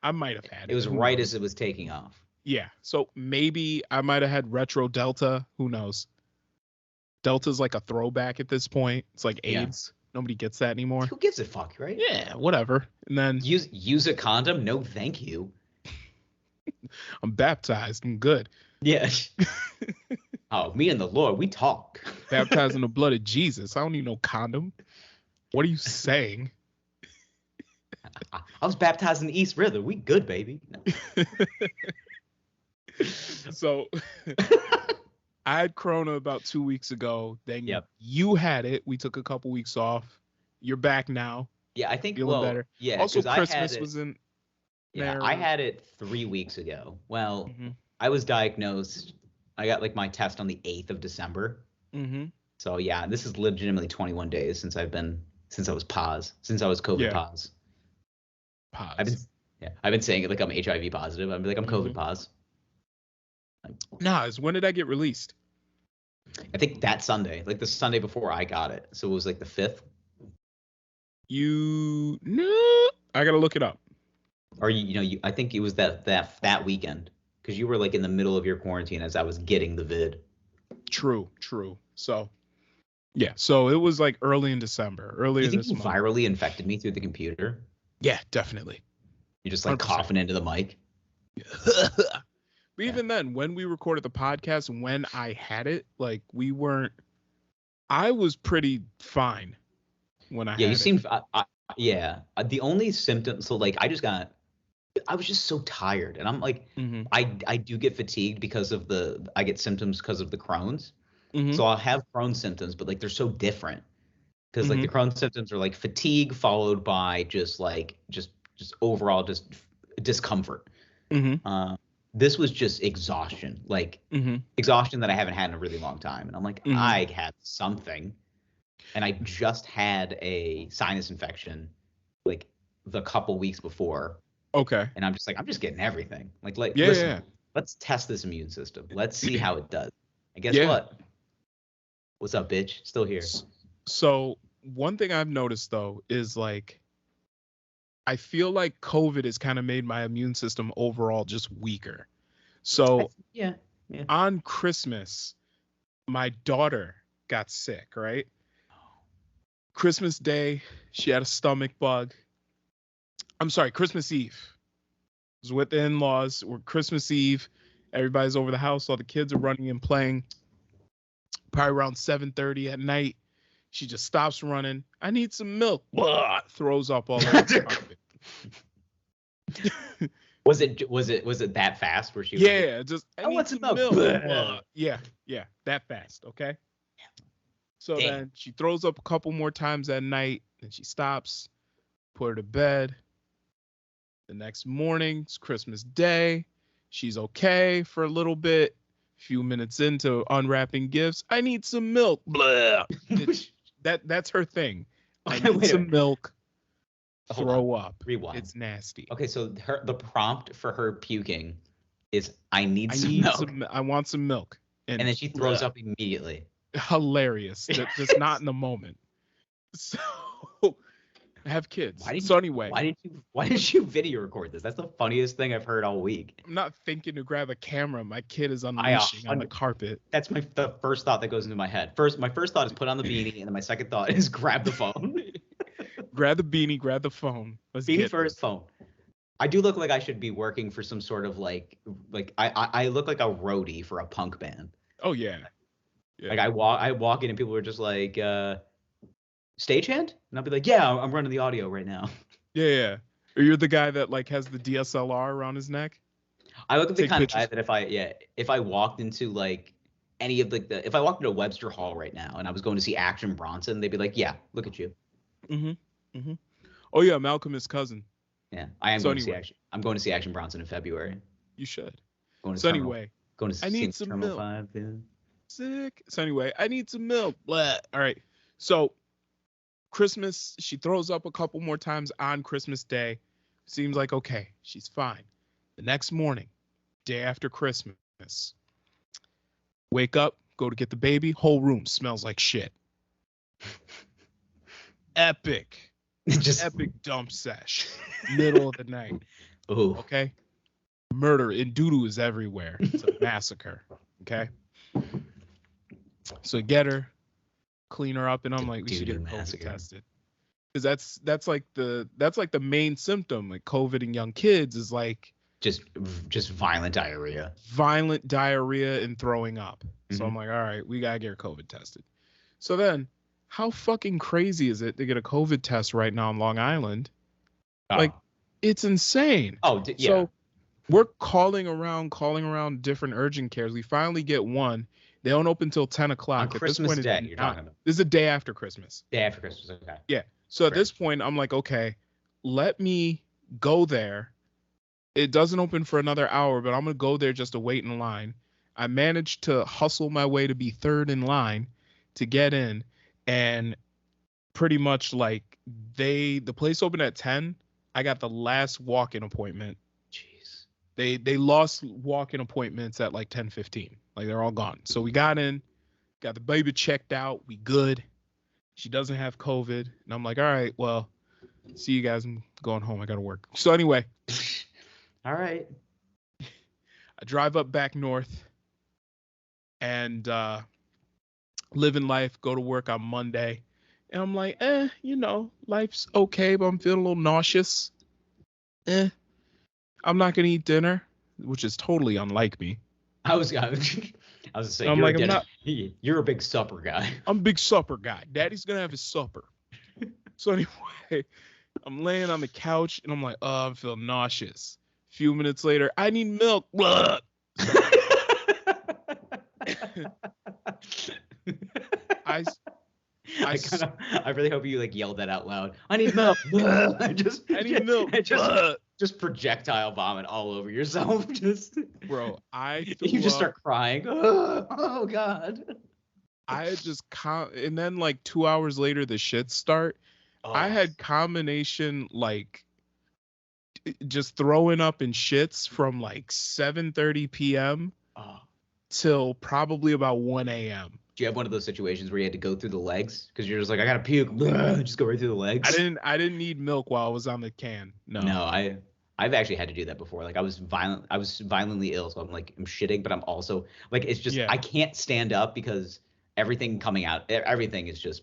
I might have had it. It was right as it was taking off. Yeah. So maybe I might have had retro Delta. Who knows? Delta's like a throwback at this point. It's like AIDS. Nobody gets that anymore. Who gives a fuck, right? Yeah, whatever. And then use a condom? No, thank you. I'm baptized. I'm good. Yeah. Oh, me and the Lord, we talk. Baptized in the blood of Jesus. I don't need no condom. What are you saying? I was baptized in the East River. We good, baby. So I had Corona about 2 weeks ago. Then you had it. We took a couple weeks off. You're back now. Yeah, I think feeling better. Yeah. Also, Christmas was in. Yeah, there. I had it 3 weeks ago. Well, I was diagnosed. I got like my test on the 8th of December. So yeah, this is legitimately 21 days since I was COVID pos. I've been saying it like I'm HIV positive. I'm like I'm COVID pos. Nah, when did I get released? I think that Sunday, like the Sunday before I got it. So it was like the 5th. I gotta look it up. Or I think it was that weekend because you were like in the middle of your quarantine as I was getting the vid. True. So, yeah. So it was like early in December. Earlier this month. Virally infected me through the computer? Yeah, definitely. You're just like 100%. Coughing into the mic. But even then, when we recorded the podcast, when I had it, like I was pretty fine when I had it. Yeah, you seemed. The only symptom. So like, I was just so tired, and I'm like, I do get fatigued because of I get symptoms because of the Crohn's. So I'll have Crohn's symptoms, but like they're so different because like the Crohn's symptoms are like fatigue followed by just overall just discomfort. this was just exhaustion, like exhaustion that I haven't had in a really long time. And I'm like, I had something, and I just had a sinus infection, like the couple weeks before. Okay. And I'm just like, I'm just getting everything. Like, Yeah, listen, yeah. let's test this immune system. Let's see how it does. And guess Yeah. what? What's up, bitch? Still here. So one thing I've noticed though is like, I feel like COVID has kind of made my immune system overall just weaker. So Yeah. on Christmas, my daughter got sick, right? Christmas Day, she had a stomach bug. I'm sorry, Christmas Eve. It was with the in-laws. We're Christmas Eve. Everybody's over the house. All the kids are running and playing. Probably around 7:30 at night. She just stops running. I need some milk. Blah, throws up all over the carpet. Was it that fast? Where she? Yeah, just I need some milk. Blah. Yeah, that fast. Okay. So Damn. then she throws up a couple more times at night, and she stops. Put her to bed. The next morning, it's Christmas Day. She's okay for a little bit. A few minutes into unwrapping gifts, I need some milk. Blah. That's her thing. I need some milk. Throw up. Rewind. It's nasty. Okay, so the prompt for her puking is I need some milk. I want some milk. And then she throws up immediately. Hilarious. Just not in the moment. So I have kids. Anyway. Why didn't you video record this? That's the funniest thing I've heard all week. I'm not thinking to grab a camera. My kid is unleashing on the carpet. That's the first thought that goes into my head. My first thought is put on the beanie, and then my second thought is grab the phone. Grab the beanie, grab the phone. Beanie first, phone. I do look like I should be working for some sort of like I look like a roadie for a punk band. Oh yeah. Like I walk in and people are just like stagehand? And I'll be like, yeah, I'm running the audio right now. Yeah. Or you're the guy that like has the DSLR around his neck? I look like the kind of guy that if I walked into like any of if I walked into Webster Hall right now and I was going to see Action Bronson, they'd be like, yeah, look at you. Oh yeah, Malcolm, his cousin. Yeah, I am going to see Action. I'm going to see Action Bronson in February. You should. Going to I need some Terminal milk. 5, yeah. Sick. So anyway, I need some milk. Blah. All right. So Christmas, she throws up a couple more times on Christmas Day. Seems like okay, she's fine. The next morning, day after Christmas, wake up, go to get the baby. Whole room smells like shit. Epic. Just epic dump sesh. Middle of the night. Ooh. Okay. Murder and doo-doo is everywhere. It's a massacre. Okay. So get her, clean her up, and I'm like, we should get her COVID tested. Because that's like the main symptom. Like COVID in young kids is like just violent diarrhea. Violent diarrhea and throwing up. So I'm like, all right, we gotta get her COVID tested. So then, how fucking crazy is it to get a COVID test right now in Long Island? Oh. Like, it's insane. Oh, yeah. So we're calling around different urgent cares. We finally get one. They don't open till 10 o'clock. On Christmas Day, you're talking about. This is the day after Christmas. Day after Christmas, okay. Yeah. So at this point, I'm like, okay, let me go there. It doesn't open for another hour, but I'm going to go there just to wait in line. I managed to hustle my way to be third in line to get in. And pretty much like the place opened at 10. I got the last walk-in appointment. Jeez. They lost walk-in appointments at like 10:15. Like they're all gone. So we got in, got the baby checked out. We good. She doesn't have COVID. And I'm like, all right, well, see you guys. I'm going home. I got to work. So anyway. All right. I drive up back north and living life, go to work on Monday. And I'm like, life's okay, but I'm feeling a little nauseous. I'm not going to eat dinner, which is totally unlike me. I was saying, you're a big supper guy. I'm a big supper guy. Daddy's going to have his supper. So anyway, I'm laying on the couch and I'm like, I'm feeling nauseous. A few minutes later, I need milk. I really hope you like yelled that out loud. I need milk. I need milk. Just projectile vomit all over yourself. Bro, I You threw just up. start crying. Oh God. I had just and then like 2 hours later the shits start. I Oh, had combination like just throwing up and shits from like 7:30 p.m. oh. till probably about 1 a.m. Do you have one of those situations where you had to go through the legs because you're just like, I gotta puke, just go right through the legs? I didn't need milk while I was on the can. No. No, I've actually had to do that before. Like I was violently ill, so I'm shitting, but I'm also like it's just Yeah. I can't stand up because everything coming out, everything is just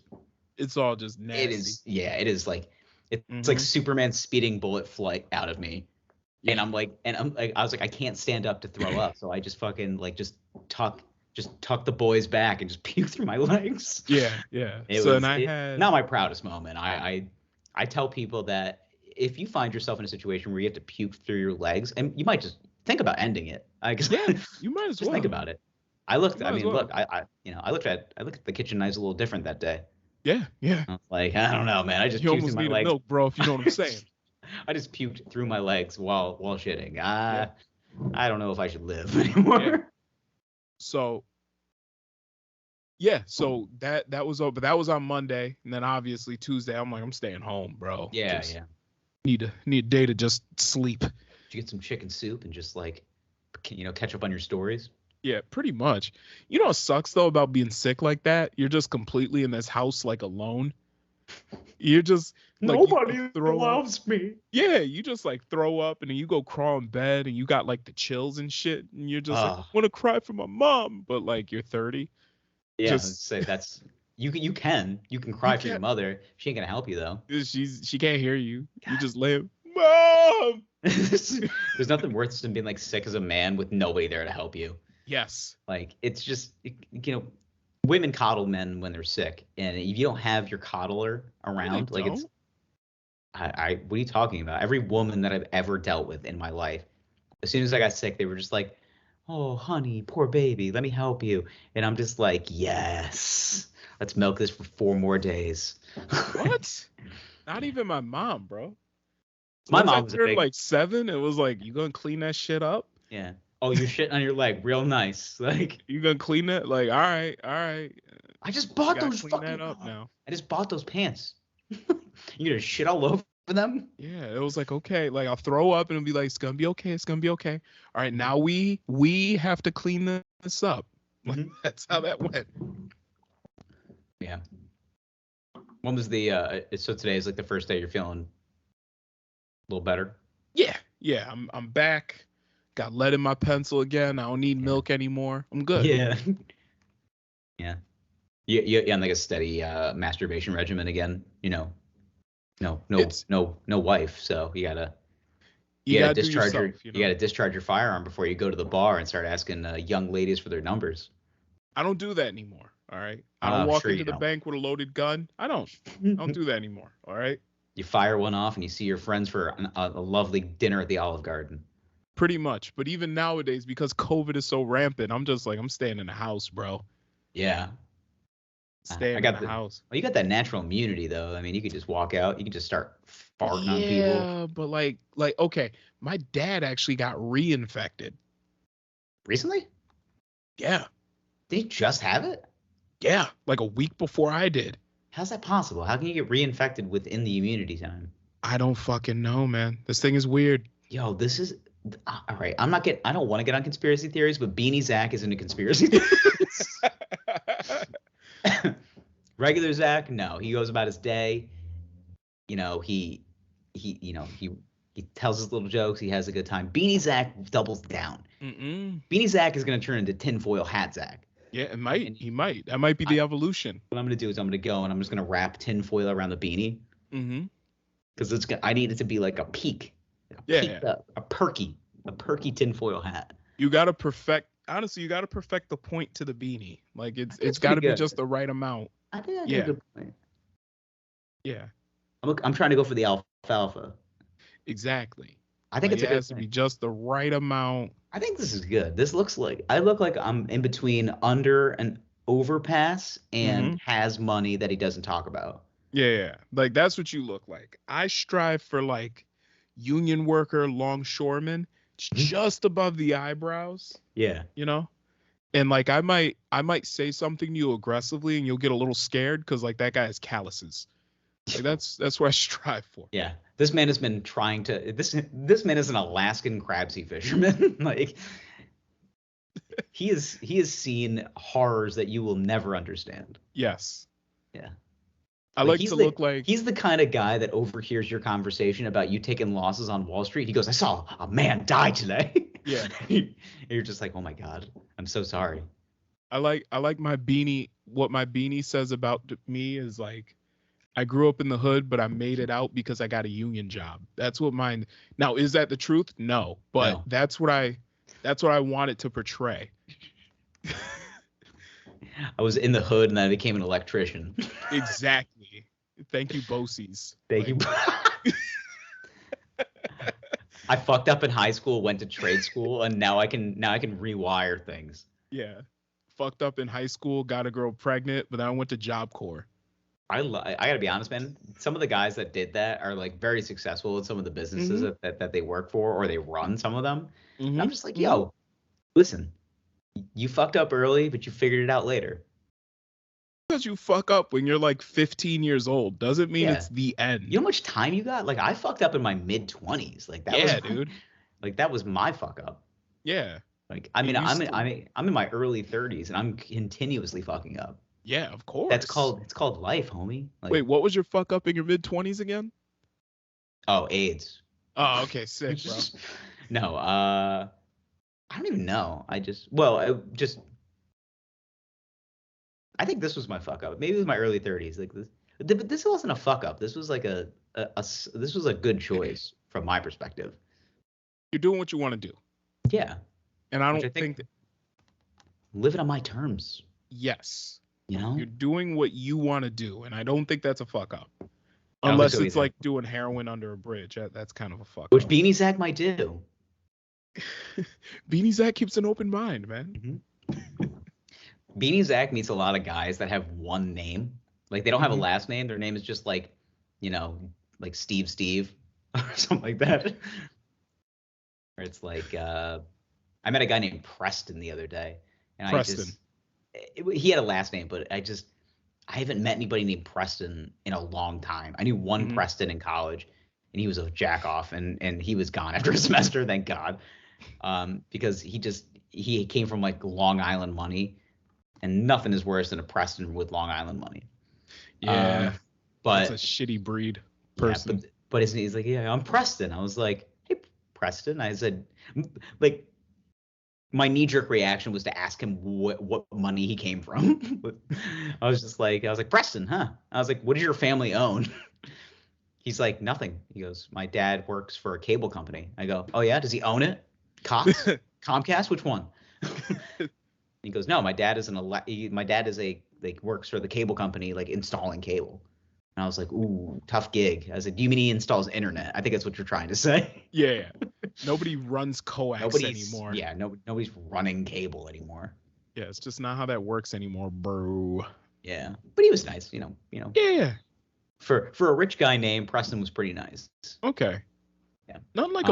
It's all just it nasty. is yeah, it is like it's like Mm-hmm. Superman speeding bullet flight out of me. Yeah. And I'm like I was like I can't stand up to throw up, so I just fucking like tuck tuck the boys back and just puke through my legs. Yeah. Yeah. It So and was I it had not my proudest moment. I tell people that if you find yourself in a situation where you have to puke through your legs, and you might just think about ending it. yeah, you might as just think well. about it. You I might as mean, look, well. I looked at the kitchen knives a little different that day. Yeah. Yeah. I was like, I don't know, man. I just You puked through almost my need a legs. milk, bro, if you know what I'm saying. I just puked through my legs while shitting. Yeah. I don't know if I should live Yeah. anymore. So yeah, so that was but that was on Monday, and then obviously Tuesday I'm like I'm staying home, bro. Yeah, Just yeah. need a day to just sleep. Did you get some chicken soup and just like, catch up on your stories? Yeah, pretty much. You know what sucks though about being sick like that? You're just completely in this house like alone. You're just like you Nobody throw loves me. yeah, you just like throw up and then you go crawl in bed and you got like the chills and shit and you're just like I Oh, want to cry for my mom, but like you're 30. yeah. Let's Just say that's you can you cry for your can't mother. She ain't gonna help you though. she can't hear you. You God. just lay mom. There's nothing worse than being like sick as a man with nobody there to help you. Yes. Like it's just women coddle men when they're sick, and if you don't have your coddler No, they around, like it's don't. I what are you talking about? Every woman that I've ever dealt with in my life, as soon as I got sick, they were just like, "Oh, honey, poor baby, let me help you." And I'm just like, "Yes, let's milk this for 4 more days." What? Not even my mom, bro. My Once I mom was a turned big like 7, it was like, you gonna clean that shit up? yeah. Oh, you're shitting on your leg, real nice. Like You gonna clean that? Like, all right, all right. I just You bought gotta those clean that fucking. up now. I just bought those pants. You gonna shit all over them? Yeah, it was like, okay, like I'll throw up and it'll be like, it's gonna be okay, it's gonna be okay. All right, Mhm. now we have to clean this up. Like Mhm. that's how that went. Yeah. When was the so today is like the first day you're feeling a little better? Yeah, yeah, I'm back. Got lead in my pencil again. I don't need Yeah. milk anymore. I'm good. Yeah. Yeah. You on like a steady masturbation regimen again, It's no wife, so you gotta do yourself, you gotta discharge your firearm before you go to the bar and start asking young ladies for their numbers. I don't do that anymore. All right. I don't I'm walk sure into you the don't. bank with a loaded gun. I don't do that anymore. All right. You fire one off and you see your friends for a lovely dinner at the Olive Garden. Pretty much. But even nowadays, because COVID is so rampant, I'm just like, I'm staying in the house, bro. Yeah. I Staying in got the the house. well, you got that natural immunity though. I mean, you could just walk out, you can just start farting on people. Yeah, but okay, my dad actually got reinfected. Recently? Yeah. Did you just have it? Yeah. Like a week before I did. How's that possible? How can you get reinfected within the immunity time? I don't fucking know, man. This thing is weird. Yo, this is all right. I don't want to get on conspiracy theories, but Beanie Zach is into conspiracy theories. Regular Zach, no, he goes about his day. He tells his little jokes. He has a good time. Beanie Zach doubles down. Mm-mm. Beanie Zach is gonna turn into tinfoil hat Zach. Yeah, it might. And He might. That might be the evolution. what I'm gonna do is I'm gonna go and I'm just gonna wrap tinfoil around the beanie Mm-hmm. because I need it to be like a peak, Yeah. a perky tinfoil hat. You gotta perfect. Honestly, you gotta perfect the point to the beanie. Like it's That's got to pretty be good. just the right amount. I think that's Yeah. a good point. Yeah. I'm trying to go for the alfalfa. Exactly. I think Like it's a it good has to thing. be just the right amount. I think this is good. This looks like I look like I'm in between under an overpass and has money that he doesn't talk about. Yeah. Like that's what you look like. I strive for like union worker, longshoreman. just above the eyebrows, Yeah. you know? And like I might say something to you aggressively and you'll get a little scared because like that guy has calluses. Like that's what I strive for. Yeah. This man has been trying to this man is an Alaskan crab sea fisherman. Like he has seen horrors that you will never understand. Yes. Yeah. I like to look like he's the kind of guy that overhears your conversation about you taking losses on Wall Street. He goes, I saw a man die today. Yeah. And you're just like, oh my God, I'm so sorry. I like my Beanie. What my Beanie says about me is like, I grew up in the hood, but I made it out because I got a union job. That's what mine. Now, is that the truth? No, but No. that's what I wanted to portray. I was in the hood and then I became an electrician. Exactly. Thank you, Bosies. Thank you. I fucked up in high school, went to trade school, and now I can rewire things. Yeah. Fucked up in high school, got a girl pregnant, but then I went to Job Corps. I gotta be honest, man. Some of the guys that did that are like very successful in some of the businesses that they work for or they run some of them. And I'm just like, yo, listen, you fucked up early, but you figured it out later. Because you fuck up when you're like 15 years old doesn't mean it's the end. You know how much time you got? Like I fucked up in my mid-20s. Like that was dude. Like that was my fuck up. Yeah. Like I'm in my early 30s and I'm continuously fucking up. Yeah, of course. It's called life, homie. Like, wait, what was your fuck up in your mid-20s again? Oh, AIDS. Oh, okay, sick, bro. No, I don't even know. I think this was my fuck up. Maybe it was my early 30s. Like this, but this wasn't a fuck up. This was like this was a good choice from my perspective. You're doing what you want to do. Yeah. And I don't think that, live it on my terms. Yes. You know? You're doing what you want to do, and I don't think that's a fuck up. Unless it's like doing heroin under a bridge. That's kind of a fuck up. Which Beanie Zach might do. Beanie Zach keeps an open mind, man. Beanie Zach meets a lot of guys that have one name. Like they don't have a last name. Their name is just like, you know, like Steve or something like that. Or it's like I met a guy named Preston the other day. And Preston. He had a last name, but I haven't met anybody named Preston in a long time. I knew one Preston in college, and he was a jack off, and he was gone after a semester, thank God, because he came from like Long Island money, and nothing is worse than a Preston with Long Island money. Yeah, but that's a shitty breed person. Yeah, but he's like, yeah, I'm Preston. I was like, hey, Preston. I said, like. My knee-jerk reaction was to ask him what money he came from. I was like, Preston, huh? I was like, what does your family own? He's like, nothing. He goes, my dad works for a cable company. I go, oh yeah, does he own it? Cox? Comcast? Which one? He goes, no, my dad is works for the cable company, like installing cable. And I was like, ooh, tough gig. I was like, do you mean he installs internet? I think that's what you're trying to say. Yeah. Nobody runs coax anymore. Yeah, nobody's running cable anymore. Yeah, it's just not how that works anymore, bro. Yeah, but he was nice, you know. Yeah. For a rich guy named Preston was pretty nice. Okay. Yeah. Not like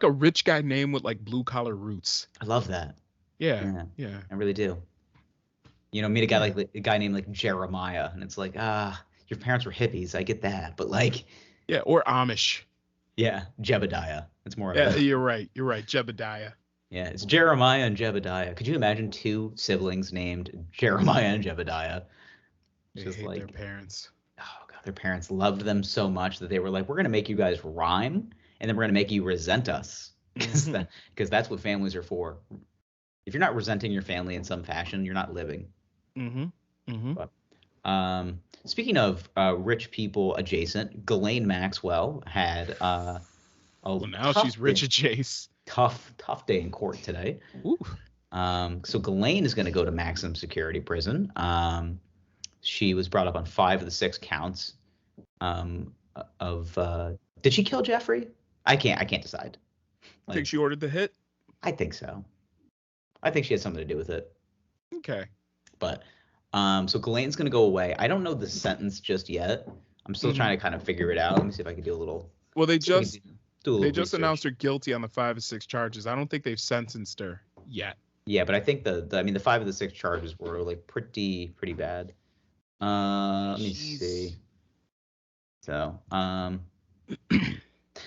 a rich guy name with like blue collar roots. I love that. Yeah. I really do. You know, meet a guy named like Jeremiah, and it's like, your parents were hippies. I get that, but like. Yeah, or Amish. Yeah, Jebediah. It's more. Yeah, you're right. Jebediah. Yeah, it's Jeremiah and Jebediah. Could you imagine two siblings named Jeremiah and Jebediah? They hate like their parents. Oh god, their parents loved them so much that they were like, "We're gonna make you guys rhyme, and then we're gonna make you resent us, because that's what families are for. If you're not resenting your family in some fashion, you're not living." But, speaking of rich people adjacent, Ghislaine Maxwell had she's rich adjacent. Tough day in court today. Ooh. So Ghislaine is going to go to maximum security prison. She was brought up on 5 of the 6 counts did she kill Jeffrey? I can't decide. I think she ordered the hit. I think so. I think she had something to do with it. Okay. But so Ghislaine's going to go away. I don't know the sentence just yet. I'm still trying to kind of figure it out. Let me see if I can do a little. Well, they just do a They little just research. announced her guilty on the 5 or 6 charges. I don't think they've sentenced her yet. Yeah, but I think the 5 of the 6 charges were like pretty bad. Let me see. So,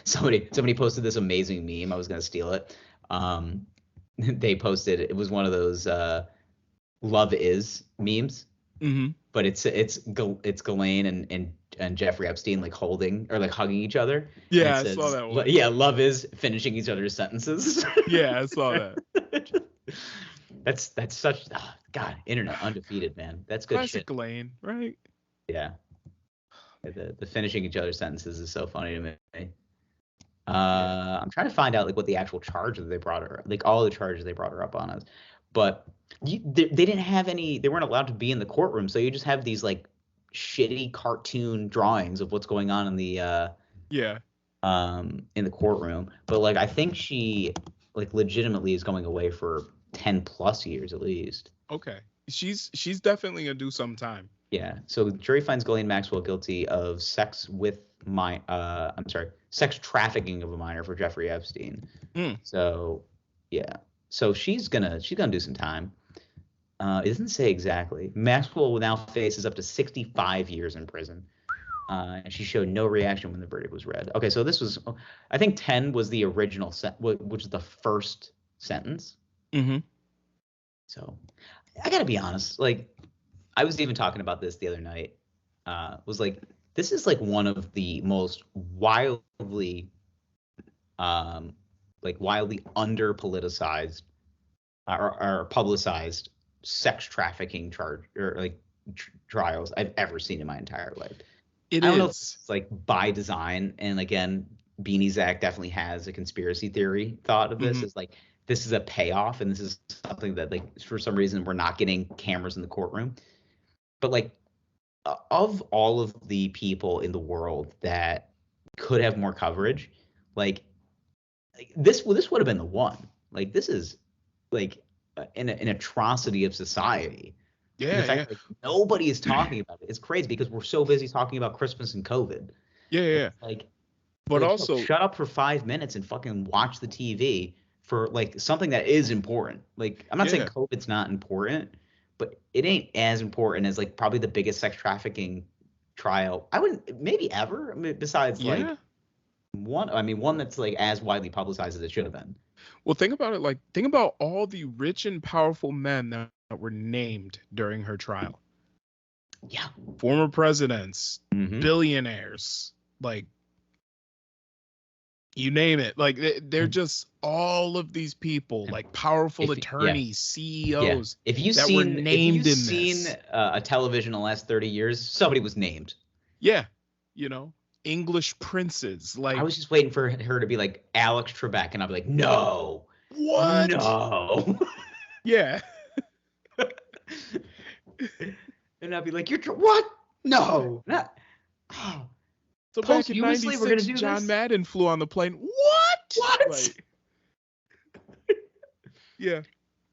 somebody posted this amazing meme. I was gonna steal it. They posted, it was one of those love is memes, but it's Ghislaine and Jeffrey Epstein like holding or like hugging each other. Yeah, and it I says, saw that one. Yeah, love is finishing each other's sentences. Yeah, I saw that. That's such God, internet undefeated, man. That's good Classic shit. Ghislaine, right? Yeah. The finishing each other's sentences is so funny to me. I'm trying to find out like what the actual charge that they brought her, like all the charges they brought her up on is, but they didn't have any. They weren't allowed to be in the courtroom, so you just have these like shitty cartoon drawings of what's going on in the in the courtroom. But like I think she like legitimately is going away for 10 plus years at least. Okay, she's definitely gonna do some time. Yeah. So the jury finds Ghislaine Maxwell guilty of sex trafficking of a minor for Jeffrey Epstein. So yeah. So she's gonna do some time. It doesn't say exactly. Maxwell now faces up to 65 years in prison. And she showed no reaction when the verdict was read. Okay, so this was, I think 10 was the original which is the first sentence. So I gotta be honest, like I was even talking about this the other night. Was like, this is like one of the most wildly under politicized or publicized sex trafficking charge or like trials I've ever seen in my entire life. I don't know if it's like by design, and again, Beanie Zach definitely has a conspiracy theory thought of this. Is like, this is a payoff, and this is something that like for some reason we're not getting cameras in the courtroom. But like, of all of the people in the world that could have more coverage, like this would have been the one. Like, this is like an atrocity of society. Yeah, the fact that nobody is talking about it. It's crazy because we're so busy talking about Christmas and COVID. Yeah. Like, but also shut up for 5 minutes and fucking watch the TV for like something that is important. Like, I'm not saying COVID's not important, but it ain't as important as like probably the biggest sex trafficking trial I wouldn't maybe ever. I mean, besides like one that's like as widely publicized as it should have been. Well, think about it. Like, think about all the rich and powerful men that were named during her trial. Yeah. Former presidents, billionaires, like, you name it. Like, they're just all of these people, like powerful attorneys, CEOs. If you've seen a television in the last 30 years, somebody was named. Yeah. You know, English princes. Like, I was just waiting for her to be like Alex Trebek, and I'd be like, no. What? No. Yeah. And I'd be like, what? No. Not. Oh. So back in '96, we're gonna do John Madden flew on the plane. What? Like, yeah.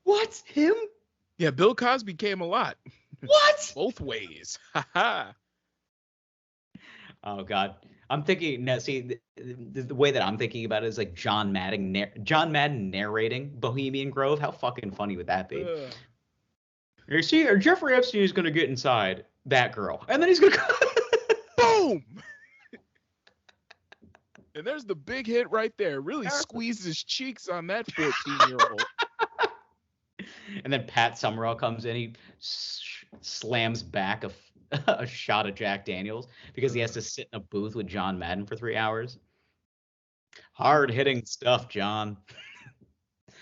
What? Him? Yeah, Bill Cosby came a lot. What? Both ways. Ha. Oh God. I'm thinking now. See, the way that I'm thinking about it is like John Madden narrating Bohemian Grove. How fucking funny would that be? You see, Jeffrey Epstein is gonna get inside that girl, and then he's gonna boom. And there's the big hit right there. Really squeezes his cheeks on that 14-year-old. And then Pat Summerall comes in. He slams back a shot of Jack Daniels because he has to sit in a booth with John Madden for 3 hours. Hard-hitting stuff, John.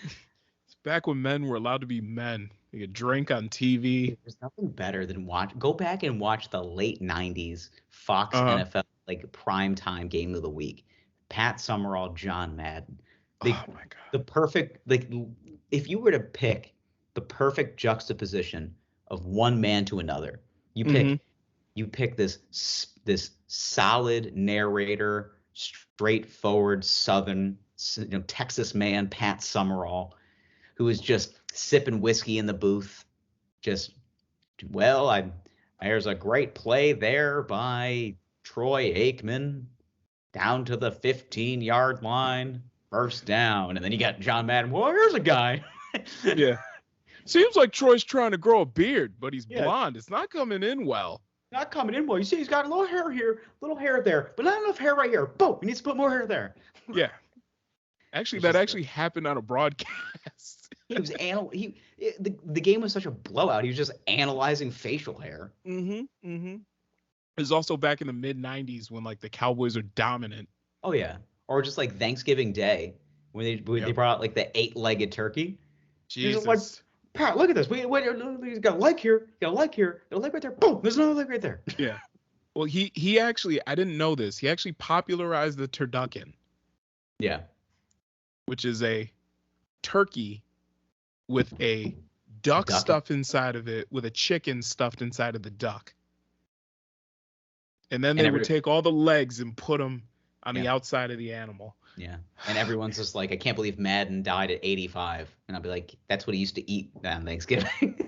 It's back when men were allowed to be men. They could drink on TV. There's nothing better than go back and watch the late 90s Fox NFL like prime time game of the week. Pat Summerall, John Madden. Oh my God. The perfect, like, if you were to pick the perfect juxtaposition of one man to another, you pick this solid narrator, straightforward Southern, Texas man, Pat Summerall, who is just sipping whiskey in the booth. There's a great play there by Troy Aikman. down to the 15-yard line, first down. And then you got John Madden. Well, here's a guy. Yeah. Seems like Troy's trying to grow a beard, but he's Yeah. blonde. It's not coming in well. Not coming in well. You see, he's got a little hair here, little hair there, but not enough hair right here. Boom, he needs to put more hair there. Yeah. Actually, It's that just actually happened on a broadcast. the game was such a blowout. He was just analyzing facial hair. It was also back in the mid 90s when like the Cowboys are dominant. Oh yeah. Or just like Thanksgiving Day when they brought out like the 8-legged turkey. Jesus. Like, Pat, look at this. Wait, he's got a leg here. Got a leg here. Got a leg right there. Boom. There's another leg right there. Yeah. Well, he actually, I didn't know this. He actually popularized the turducken. Yeah. Which is a turkey with a duck stuffed inside of it, with a chicken stuffed inside of the duck. And then they would take all the legs and put them on the outside of the animal. Yeah. And everyone's just like, I can't believe Madden died at 85. And I'll be like, that's what he used to eat on Thanksgiving.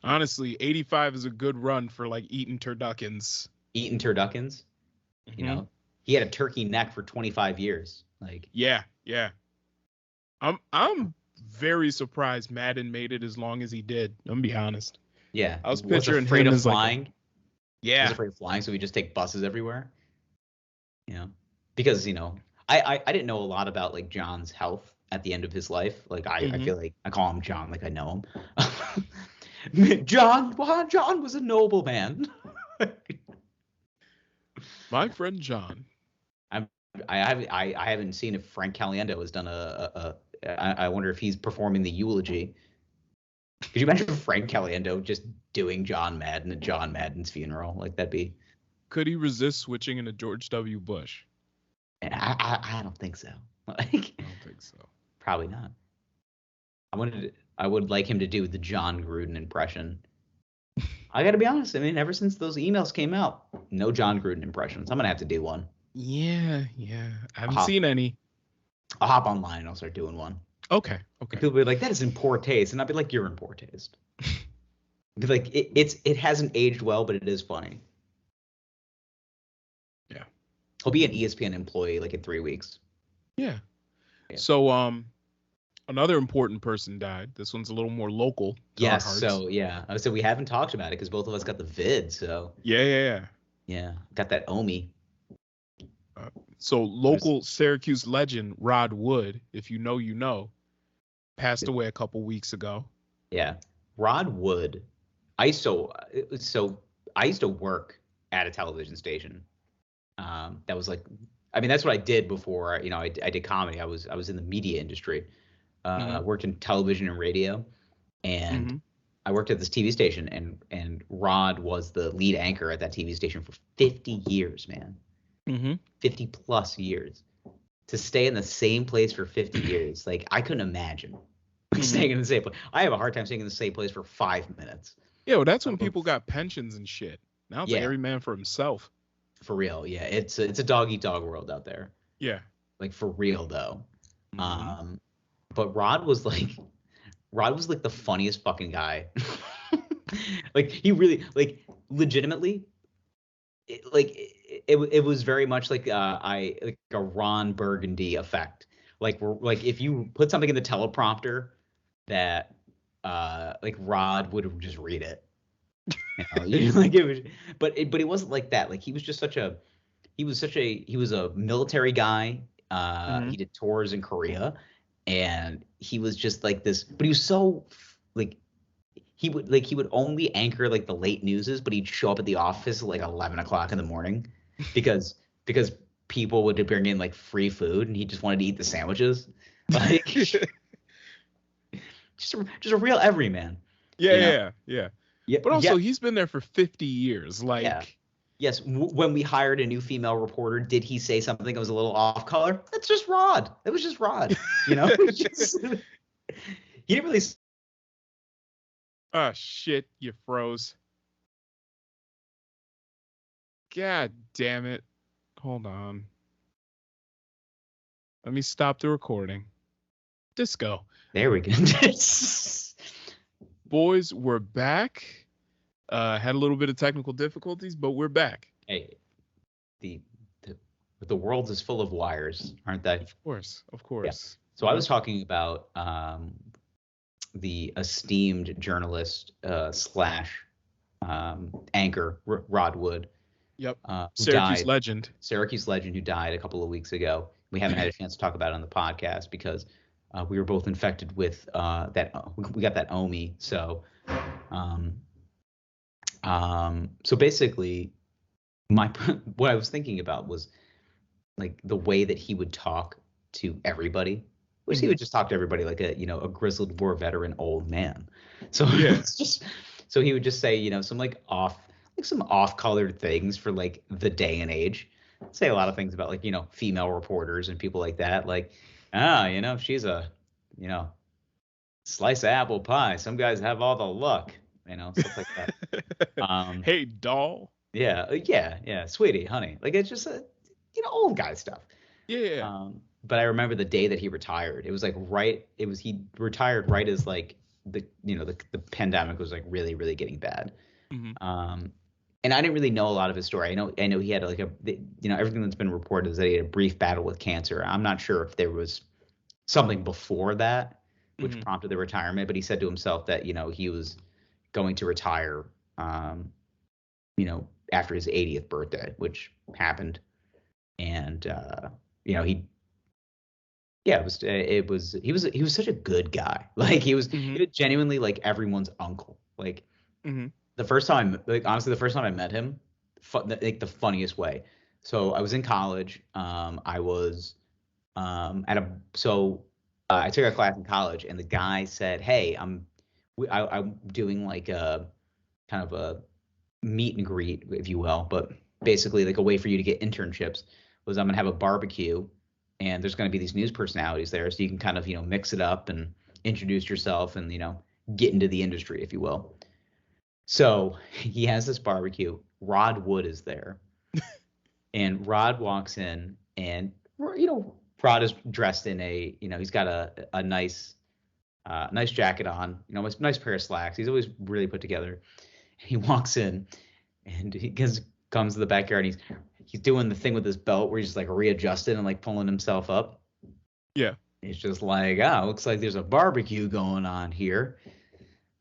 Honestly, 85 is a good run for like eating turduckens. Eating turduckens? Mm-hmm. You know, he had a turkey neck for 25 years. Like, yeah. I'm very surprised Madden made it as long as he did. I'm gonna be honest. Yeah. I was picturing afraid him of as flying. Like, yeah. He was afraid of flying, so we just take buses everywhere. You know, because I didn't know a lot about like John's health at the end of his life. Like I feel like I call him John like I know him. John was a noble man. My friend John. I haven't seen if Frank Caliendo has done I wonder if he's performing the eulogy. Could you imagine Frank Caliendo just doing John Madden at John Madden's funeral? Like that'd be. Could he resist switching into George W. Bush? I don't think so. Like, I don't think so. Probably not. I would like him to do the John Gruden impression. I got to be honest. I mean, ever since those emails came out, no John Gruden impressions. I'm gonna have to do one. Yeah. I haven't seen any. I'll hop online and I'll start doing one. Okay. And people will be like, that is in poor taste. And I'll be like, you're in poor taste. Be like, it hasn't aged well, but it is funny. Yeah. He'll be an ESPN employee like in 3 weeks. Yeah. So another important person died. This one's a little more local. Yes. So yeah. So we haven't talked about it because both of us got the vid. So Yeah. Got that Omi. So local Syracuse legend Rod Wood, if you know, you know, passed away a couple weeks ago. Yeah, Rod Wood. I used to work at a television station. That was like, I mean, that's what I did before. I did comedy. I was in the media industry. I worked in television and radio, and I worked at this TV station. And Rod was the lead anchor at that TV station for 50 years, man. 50 plus years. To stay in the same place for 50 years, like I couldn't imagine staying in the same place. I have a hard time staying in the same place for 5 minutes. Yeah, well, that's when people got pensions and shit. Now it's like every man for himself. For real, yeah. It's a dog eat dog world out there. Yeah. Like for real though. But Rod was like the funniest fucking guy. Like he really, like legitimately, it was very much like a Ron Burgundy effect. Like if you put something in the teleprompter that like Rod would just read it. Like it was, but it wasn't like that. Like he was a military guy. He did tours in Korea, and he was just like this. But he was so like. He would only anchor like the late newses, but he'd show up at the office at like 11 o'clock in the morning because people would bring in like free food and he just wanted to eat the sandwiches. Like just a real everyman. Yeah. But also he's been there for 50 years. Like yes, when we hired a new female reporter, did he say something that was a little off color? That's just Rod. It was just Rod. He didn't really. Oh, shit, you froze. God damn it. Hold on. Let me stop the recording. Disco. There we go. Boys, we're back. Had a little bit of technical difficulties, but we're back. Hey, but the world is full of wires, aren't they? Of Yeah. course. So I was talking about the esteemed journalist slash anchor Rod Wood, Yep. who Syracuse died. legend. Syracuse legend who died a couple of weeks ago. We haven't had a chance to talk about it on the podcast because we were both infected with that. We got that OMI. So, so basically, what I was thinking about was like the way that he would talk to everybody. Which he would just talk to everybody like a grizzled war veteran old man. So Yeah. it's just so he would just say some some off-colored things for like the day and age. Say a lot of things about like female reporters and people like that. Like she's a slice of apple pie. Some guys have all the luck. Stuff like that. Hey, doll. Yeah, sweetie, honey. Like it's just old guy stuff. Yeah. But I remember the day that he retired. It was like he retired right as like the pandemic was like really, really getting bad. And I didn't really know a lot of his story. I know he had like everything that's been reported is that he had a brief battle with cancer. I'm not sure if there was something before that which prompted the retirement, but he said to himself that he was going to retire after his 80th birthday, which happened. And he was such a good guy. Like he was genuinely like everyone's uncle. Like the first time, honestly, the first time I met him, like the funniest way. So I was in college. I was I took a class in college, and the guy said, "Hey, I'm doing like a kind of a meet and greet, if you will, but basically like a way for you to get internships. Was I'm gonna have a barbecue, and there's gonna be these news personalities there, so you can kind of mix it up and introduce yourself and get into the industry, if you will." So he has this barbecue. Rod Wood is there, and Rod walks in, and Rod is dressed in he's got a nice jacket on, a nice pair of slacks. He's always really put together. He walks in, and he comes to the backyard, and he's doing the thing with his belt where he's just like readjusting and like pulling himself up. Yeah. He's just like, looks like there's a barbecue going on here.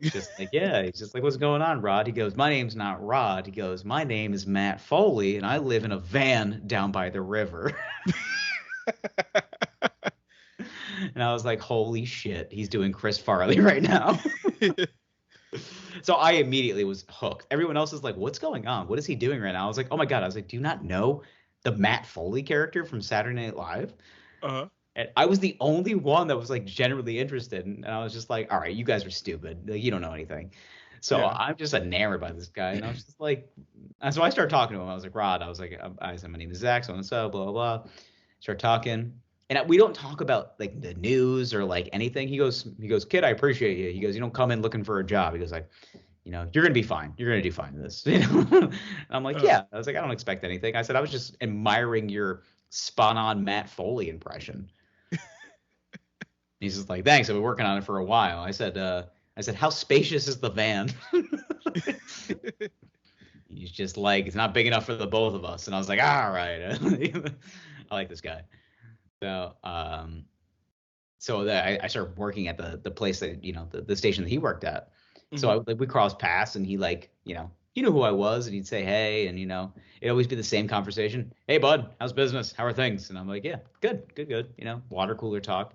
Just like, yeah. He's just like, what's going on, Rod? He goes, my name's not Rod. He goes, my name is Matt Foley, and I live in a van down by the river. And I was like, holy shit, he's doing Chris Farley right now. So I immediately was hooked. Everyone else is like, what's going on? What is he doing right now? I was like, oh my God. I was like, do you not know the Matt Foley character from Saturday Night Live? And I was the only one that was like generally interested. And I was just like, all right, you guys are stupid. Like, you don't know anything. So I'm just enamored by this guy. And I was just like, and so I started talking to him. I was like, Rod, I said, my name is Zach, so and so, blah, blah, blah. Start talking. And we don't talk about like the news or like anything. He goes, kid, I appreciate you. He goes, you don't come in looking for a job. He goes like, you're going to be fine. You're going to do fine in this. And I'm like, yeah. I was like, I don't expect anything. I said, I was just admiring your spot on Matt Foley impression. He's just like, thanks. I've been working on it for a while. I said, how spacious is the van? He's just like, it's not big enough for the both of us. And I was like, all right. I like this guy. So, I started working at the place that, the station that he worked at. So we crossed paths, and he he knew who I was, and he'd say, hey, and it'd always be the same conversation. Hey bud, how's business? How are things? And I'm like, yeah, good. Water cooler talk.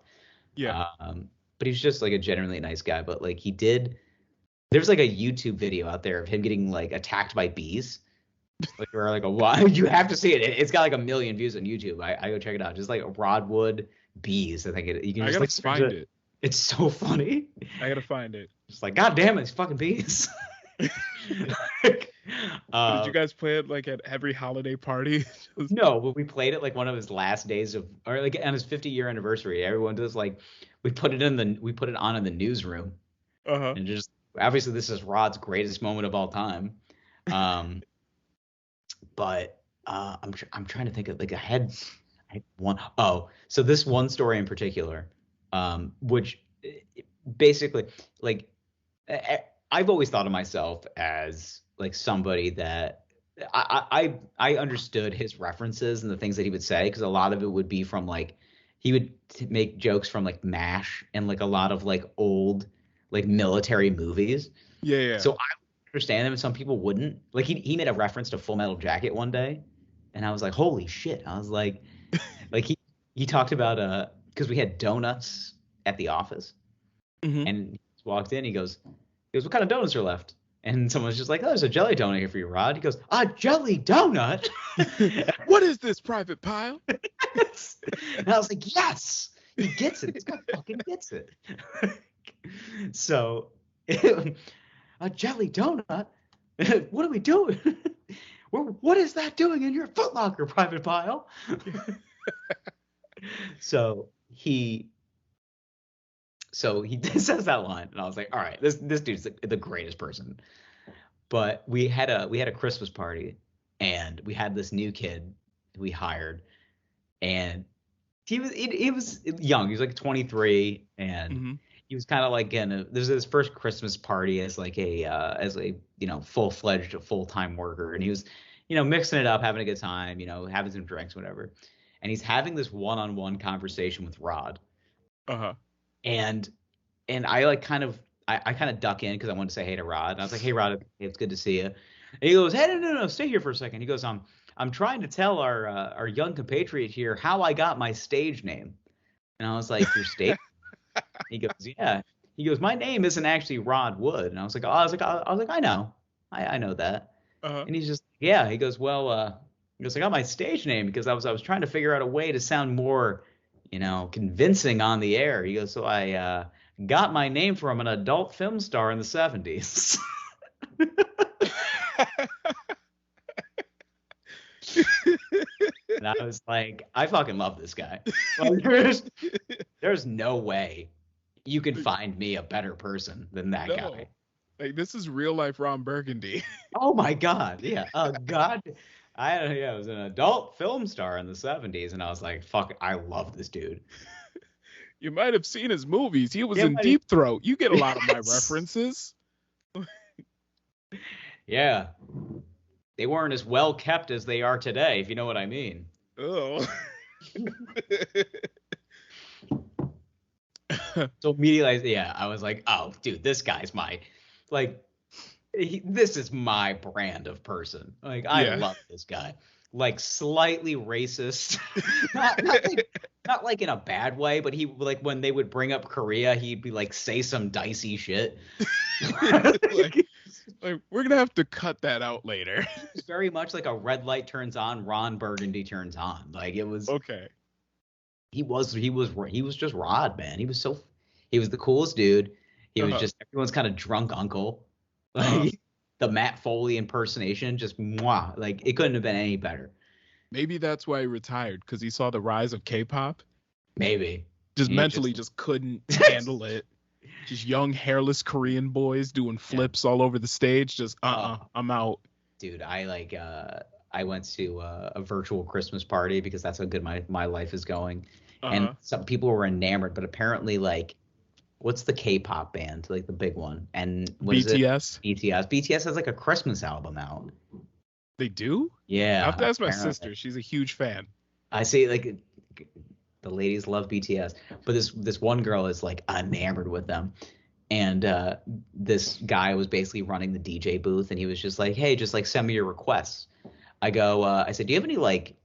Yeah. But he's just like a generally nice guy. But like there's like a YouTube video out there of him getting like attacked by bees. Like or like you have to see it. It's got like 1 million views on YouTube. I go check it out. Just like Rodwood bees. I think you can just I gotta find it. It's so funny. I gotta find it. Just like, God damn it, these fucking bees. Did you guys play it like at every holiday party? No, but we played it like one of his last days or like on his 50-year anniversary. Everyone does like we put it on in the newsroom. And just obviously this is Rod's greatest moment of all time. But I'm trying to think of like I had one. Oh, so this one story in particular, which basically like I've always thought of myself as like somebody that I understood his references and the things that he would say, because a lot of it would be from like he would make jokes from like MASH and like a lot of like old like military movies. Yeah, yeah. So I understand him and some people wouldn't. Like he made a reference to Full Metal Jacket one day, and I was like, holy shit. I was like he talked about because we had donuts at the office, Hmm. and he walked in, he goes, what kind of donuts are left? And someone's just like, oh, there's a jelly donut here for you, Rod. He goes, a jelly donut? What is this, Private Pile? And I was like, yes, he gets it. This guy fucking gets it. So, a jelly donut? What are we doing? What is that doing in your Foot Locker, Private Pile? So he says that line, and I was like, all right, this dude's the greatest person. But we had a Christmas party, and we had this new kid we hired, and he was young. He was like 23, and Hmm. he was kind of like this is his first Christmas party as like a full-fledged full-time worker, and he was mixing it up, having a good time, having some drinks, whatever. And he's having this one-on-one conversation with Rod, Uh-huh. and I like kind of duck in because I wanted to say hey to Rod, and I was like, hey Rod, it's good to see you. And he goes, hey, no, stay here for a second. He goes, I'm trying to tell our young compatriot here how I got my stage name. And I was like, your stage? He goes, yeah. He goes, my name isn't actually Rod Wood. And I was like, I know. I know that. Uh-huh. And he's just, yeah. He goes, well, he goes, I got my stage name because I was trying to figure out a way to sound more, convincing on the air. He goes, so I got my name from an adult film star in the 70s. And I was like, I fucking love this guy. Like, there's no way you can find me a better person than that guy. Like, this is real life Ron Burgundy. Oh my God. Yeah. God. I was an adult film star in the 70s, and I was like, fuck, I love this dude. You might have seen his movies. He was Yeah, in Deep Throat. You get a lot of my references. Yeah. They weren't as well kept as they are today, if you know what I mean. Oh. So immediately, I was like, oh, dude, this guy's this is my brand of person. Like, I love this guy. Like, slightly racist, not like in a bad way, but he like when they would bring up Korea, he'd be like say some dicey shit. like we're gonna have to cut that out later. It's very much like a red light turns on, Ron Burgundy turns on. Like it was okay. He was just Rod, man. He was the coolest dude. He was just everyone's kind of drunk uncle. Like the Matt Foley impersonation, just mwah. Like it couldn't have been any better. Maybe that's why he retired, because he saw the rise of K-pop. Maybe. Just mentally just couldn't handle it. Just young hairless Korean boys doing flips all over the stage. Just I'm out. Dude, I went to a virtual Christmas party because that's how good my life is going. And some people were enamored, but apparently like what's the K-pop band, like the big one? And what BTS? BTS has like a Christmas album out. They do? Yeah. I have to ask my sister. She's a huge fan. I see, like the ladies love BTS, but this one girl is like enamored with them. And this guy was basically running the DJ booth, and he was just like, hey, just like send me your requests. I said, do you have any like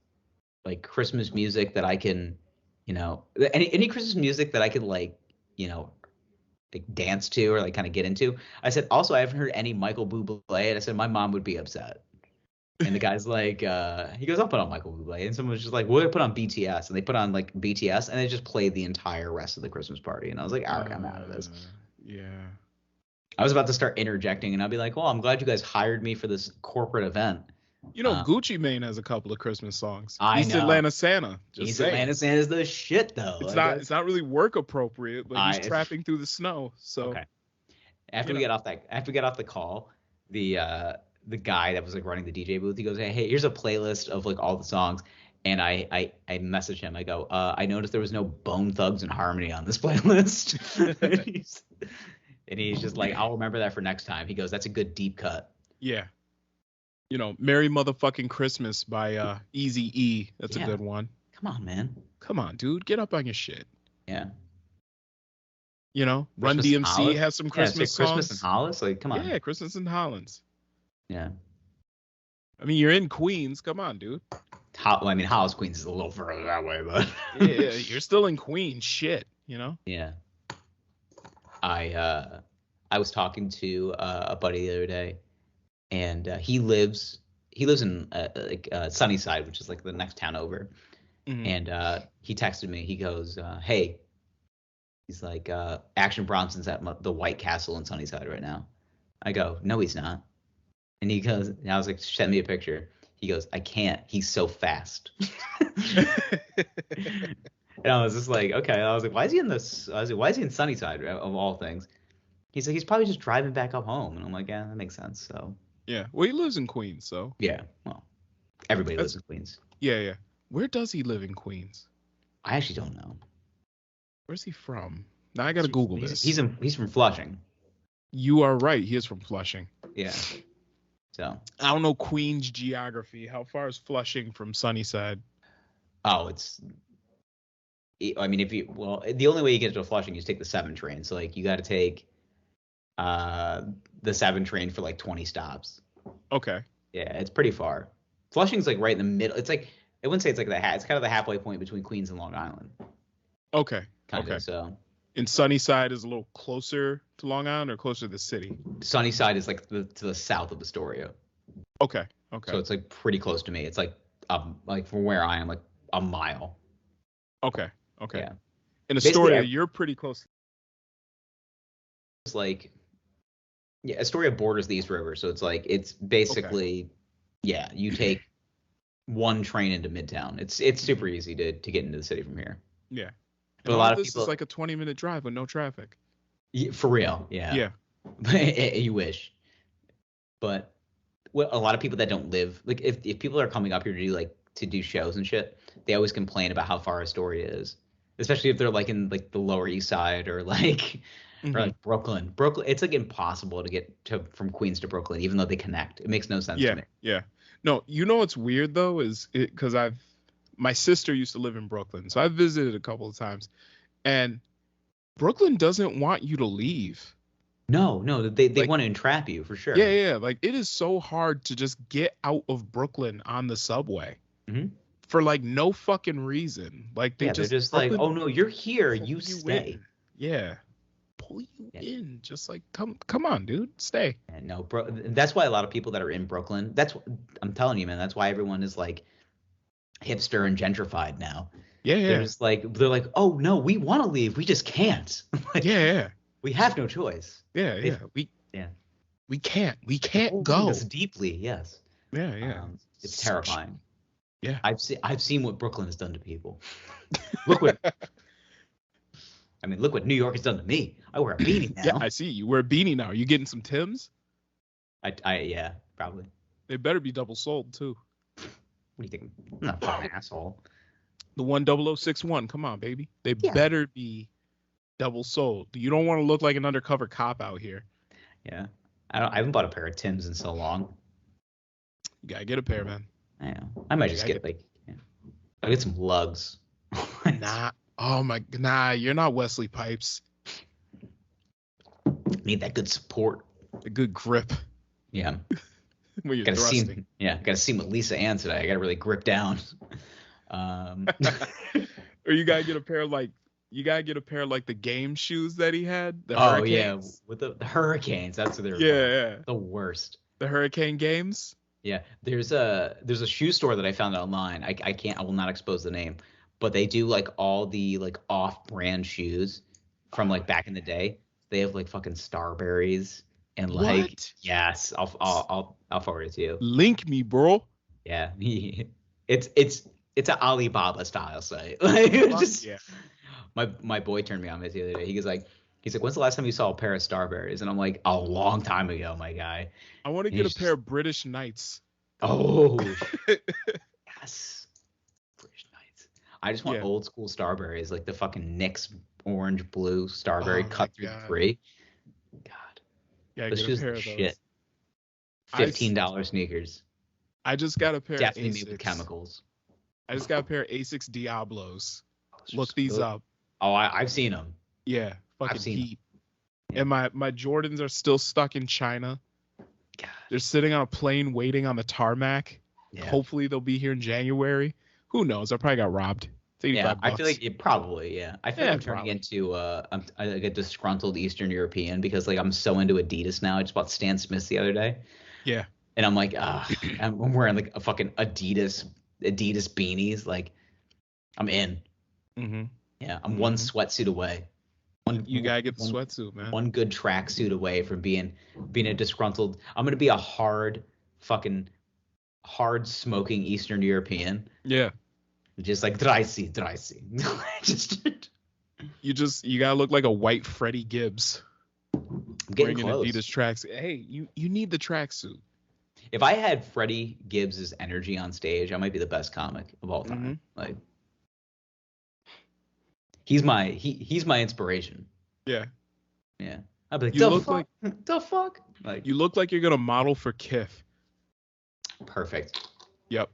Christmas music that I can, any Christmas music that I could like dance to or like kind of get into? I said, also, I haven't heard any Michael Bublé. And I said, my mom would be upset. And the guy's like, he goes, I'll put on Michael Bublé. And someone was just like, we'll put on BTS. And they put on like BTS, and they just played the entire rest of the Christmas party. And I was like, all right, I'm out of this. Yeah. I was about to start interjecting, and I'd be like, well, I'm glad you guys hired me for this corporate event. Gucci Mane has a couple of Christmas songs. East Atlanta Santa. East Atlanta Santa's the shit, though. It's not really work appropriate, but he's trapping through the snow. So okay. After we get off the call, the guy that was like running the DJ booth, he goes, hey, here's a playlist of like all the songs. And I message him. I go, I noticed there was no Bone Thugs and Harmony on this playlist. And he's just like, I'll remember that for next time. He goes, that's a good deep cut. Yeah. You know, Merry Motherfucking Christmas by Easy E. That's a Yeah. good one. Come on, man. Come on, dude. Get up on your shit. Yeah. You know, Run Christmas in DMC Hollis. has some Yeah, say Christmas Christmas in songs. Hollis. Like, come on. Yeah, Christmas in Hollands. Yeah. I mean, you're in Queens. Come on, dude. I mean, Hollis, Queens is a little further that way, but Yeah, you're still in Queens. Shit, you know? yeah. I was talking to a buddy the other day, and he lives in Sunnyside, which is like the next town over. Mhm. And he texted me. He goes, "Hey," he's like, "Action Bronson's at the White Castle in Sunnyside right now." I go, "No, he's not." And he goes, and I was like, "Send me a picture." He goes, "I can't. He's so fast." And I was just like, okay. I was like, why is he in this? I was like, why is he in Sunnyside of all things? He's like, he's probably just driving back up home. And I'm like, yeah, that makes sense. So Yeah. Well, he lives in Queens, so. yeah, well, everybody That's- lives in Queens. Yeah, yeah. Where does he live in Queens? I actually don't know. Where's he from? Now I gotta Google this. He's from Flushing. You are right. He is from Flushing. Yeah. So. I don't know Queens geography. How far is Flushing from Sunnyside? Oh, I mean, the only way you get to Flushing is take the 7 train. So like, you got to take the 7 train for like 20 stops. Okay. Yeah, it's pretty far. Flushing's like right in the middle. It's like, I wouldn't say it's like it's kind of the halfway point between Queens and Long Island. Okay. Kind okay. of, so. And Sunnyside is a little closer to Long Island or closer to the city? Sunnyside is like to the south of Astoria. Okay. Okay. So it's like pretty close to me. It's like from where I am, like a mile. Okay. Okay. Yeah. In Astoria, you're pretty close. It's like, yeah, Astoria borders the East River, so it's like it's basically, yeah, you take 1 train into Midtown. It's super easy to get into the city from here. Yeah. But and a lot of this people is like a 20-minute drive with no traffic. For real, yeah. Yeah. You wish. But a lot of people that don't live, like if people are coming up here to do shows and shit, they always complain about how far Astoria is, especially if they're like in like the Lower East Side or like or like Brooklyn. It's like impossible to get from Queens to Brooklyn, even though they connect. It makes no sense to me. Yeah. No, you know what's weird though is because my sister used to live in Brooklyn, so I visited a couple of times, and Brooklyn doesn't want you to leave. No, they want to entrap you for sure. Yeah. Like it is so hard to just get out of Brooklyn on the subway for like no fucking reason. Like they're just Brooklyn, like, oh no, you're here, you stay. Yeah. Pull you in, just like come on, dude, stay. Yeah, no, bro, that's why a lot of people that are in Brooklyn. I'm telling you, man. That's why everyone is like hipster and gentrified now. Yeah. They're like, oh no, we want to leave, we just can't. Like, yeah. We have no choice. Yeah. We can't go. Us deeply, yes. Yeah. It's terrifying. Yeah. I've seen what Brooklyn has done to people. Look what New York has done to me. I wear a beanie now. Yeah, I see. You wear a beanie now. Are you getting some Timbs? Yeah, probably. They better be double soled too. What do you think? I'm not a fucking asshole. The 10061. Come on, baby. They better be double soled. You don't want to look like an undercover cop out here. Yeah. I haven't bought a pair of Timbs in so long. You gotta get a pair, man. I know. I might just I'll get some lugs. Nah, you're not Wesley Pipes. Need that good support. A good grip. Yeah. When you're thrusting. Gotta see with Lisa Ann today. I gotta really grip down. Or you gotta get a pair like the game shoes that he had. The Hurricanes. Yeah, with the Hurricanes. That's what they're the worst. The Hurricane games. Yeah, there's a shoe store that I found online. I will not expose the name, but they do like all the like off-brand shoes from like back in the day. They have like fucking Starberries and like what? Yes, I'll forward it to you. Link me, bro. Yeah, it's an Alibaba style site. Like, my boy turned me on it the other day. He's like, when's the last time you saw a pair of Starberries? And I'm like, a long time ago, my guy. I want to get a pair of British Knights. Oh, yes. British Knights. I just want old school Starberries, like the fucking Knicks orange blue Starberry cut through the tree. God. Yeah, those shoes are shit. $15 sneakers. I just got a pair Definitely of made with Asics. chemicals. I just got a pair of Asics Diablos. Those are Look so these good. up. Oh, I've seen them. Yeah, fucking seen 'em. heat. Yeah. And my Jordans are still stuck in China. God. They're sitting on a plane waiting on the tarmac. Yeah. Hopefully they'll be here in January. Who knows? I probably got robbed. It's $85. Yeah, I feel like it probably, yeah. I feel Yeah, like I'm turning probably. into I'm like a disgruntled Eastern European because like I'm so into Adidas now. I just bought Stan Smiths the other day. Yeah. And I'm like, I'm wearing like a fucking Adidas beanies. Like, I'm in. Mm-hmm. Yeah, I'm one sweatsuit away. You gotta get the sweatsuit, man. One good tracksuit away from being a disgruntled. I'm gonna be a hard smoking Eastern European. Yeah. Just like dicey. Just You gotta look like a white Freddie Gibbs. I'm getting wearing close. an Adidas tracksuit. Hey, you need the tracksuit. If I had Freddie Gibbs' energy on stage, I might be the best comic of all time. Like, he's my inspiration. Yeah. Yeah. I'd be like, the fuck? Like, you look like you're gonna model for Kith. Perfect. Yep.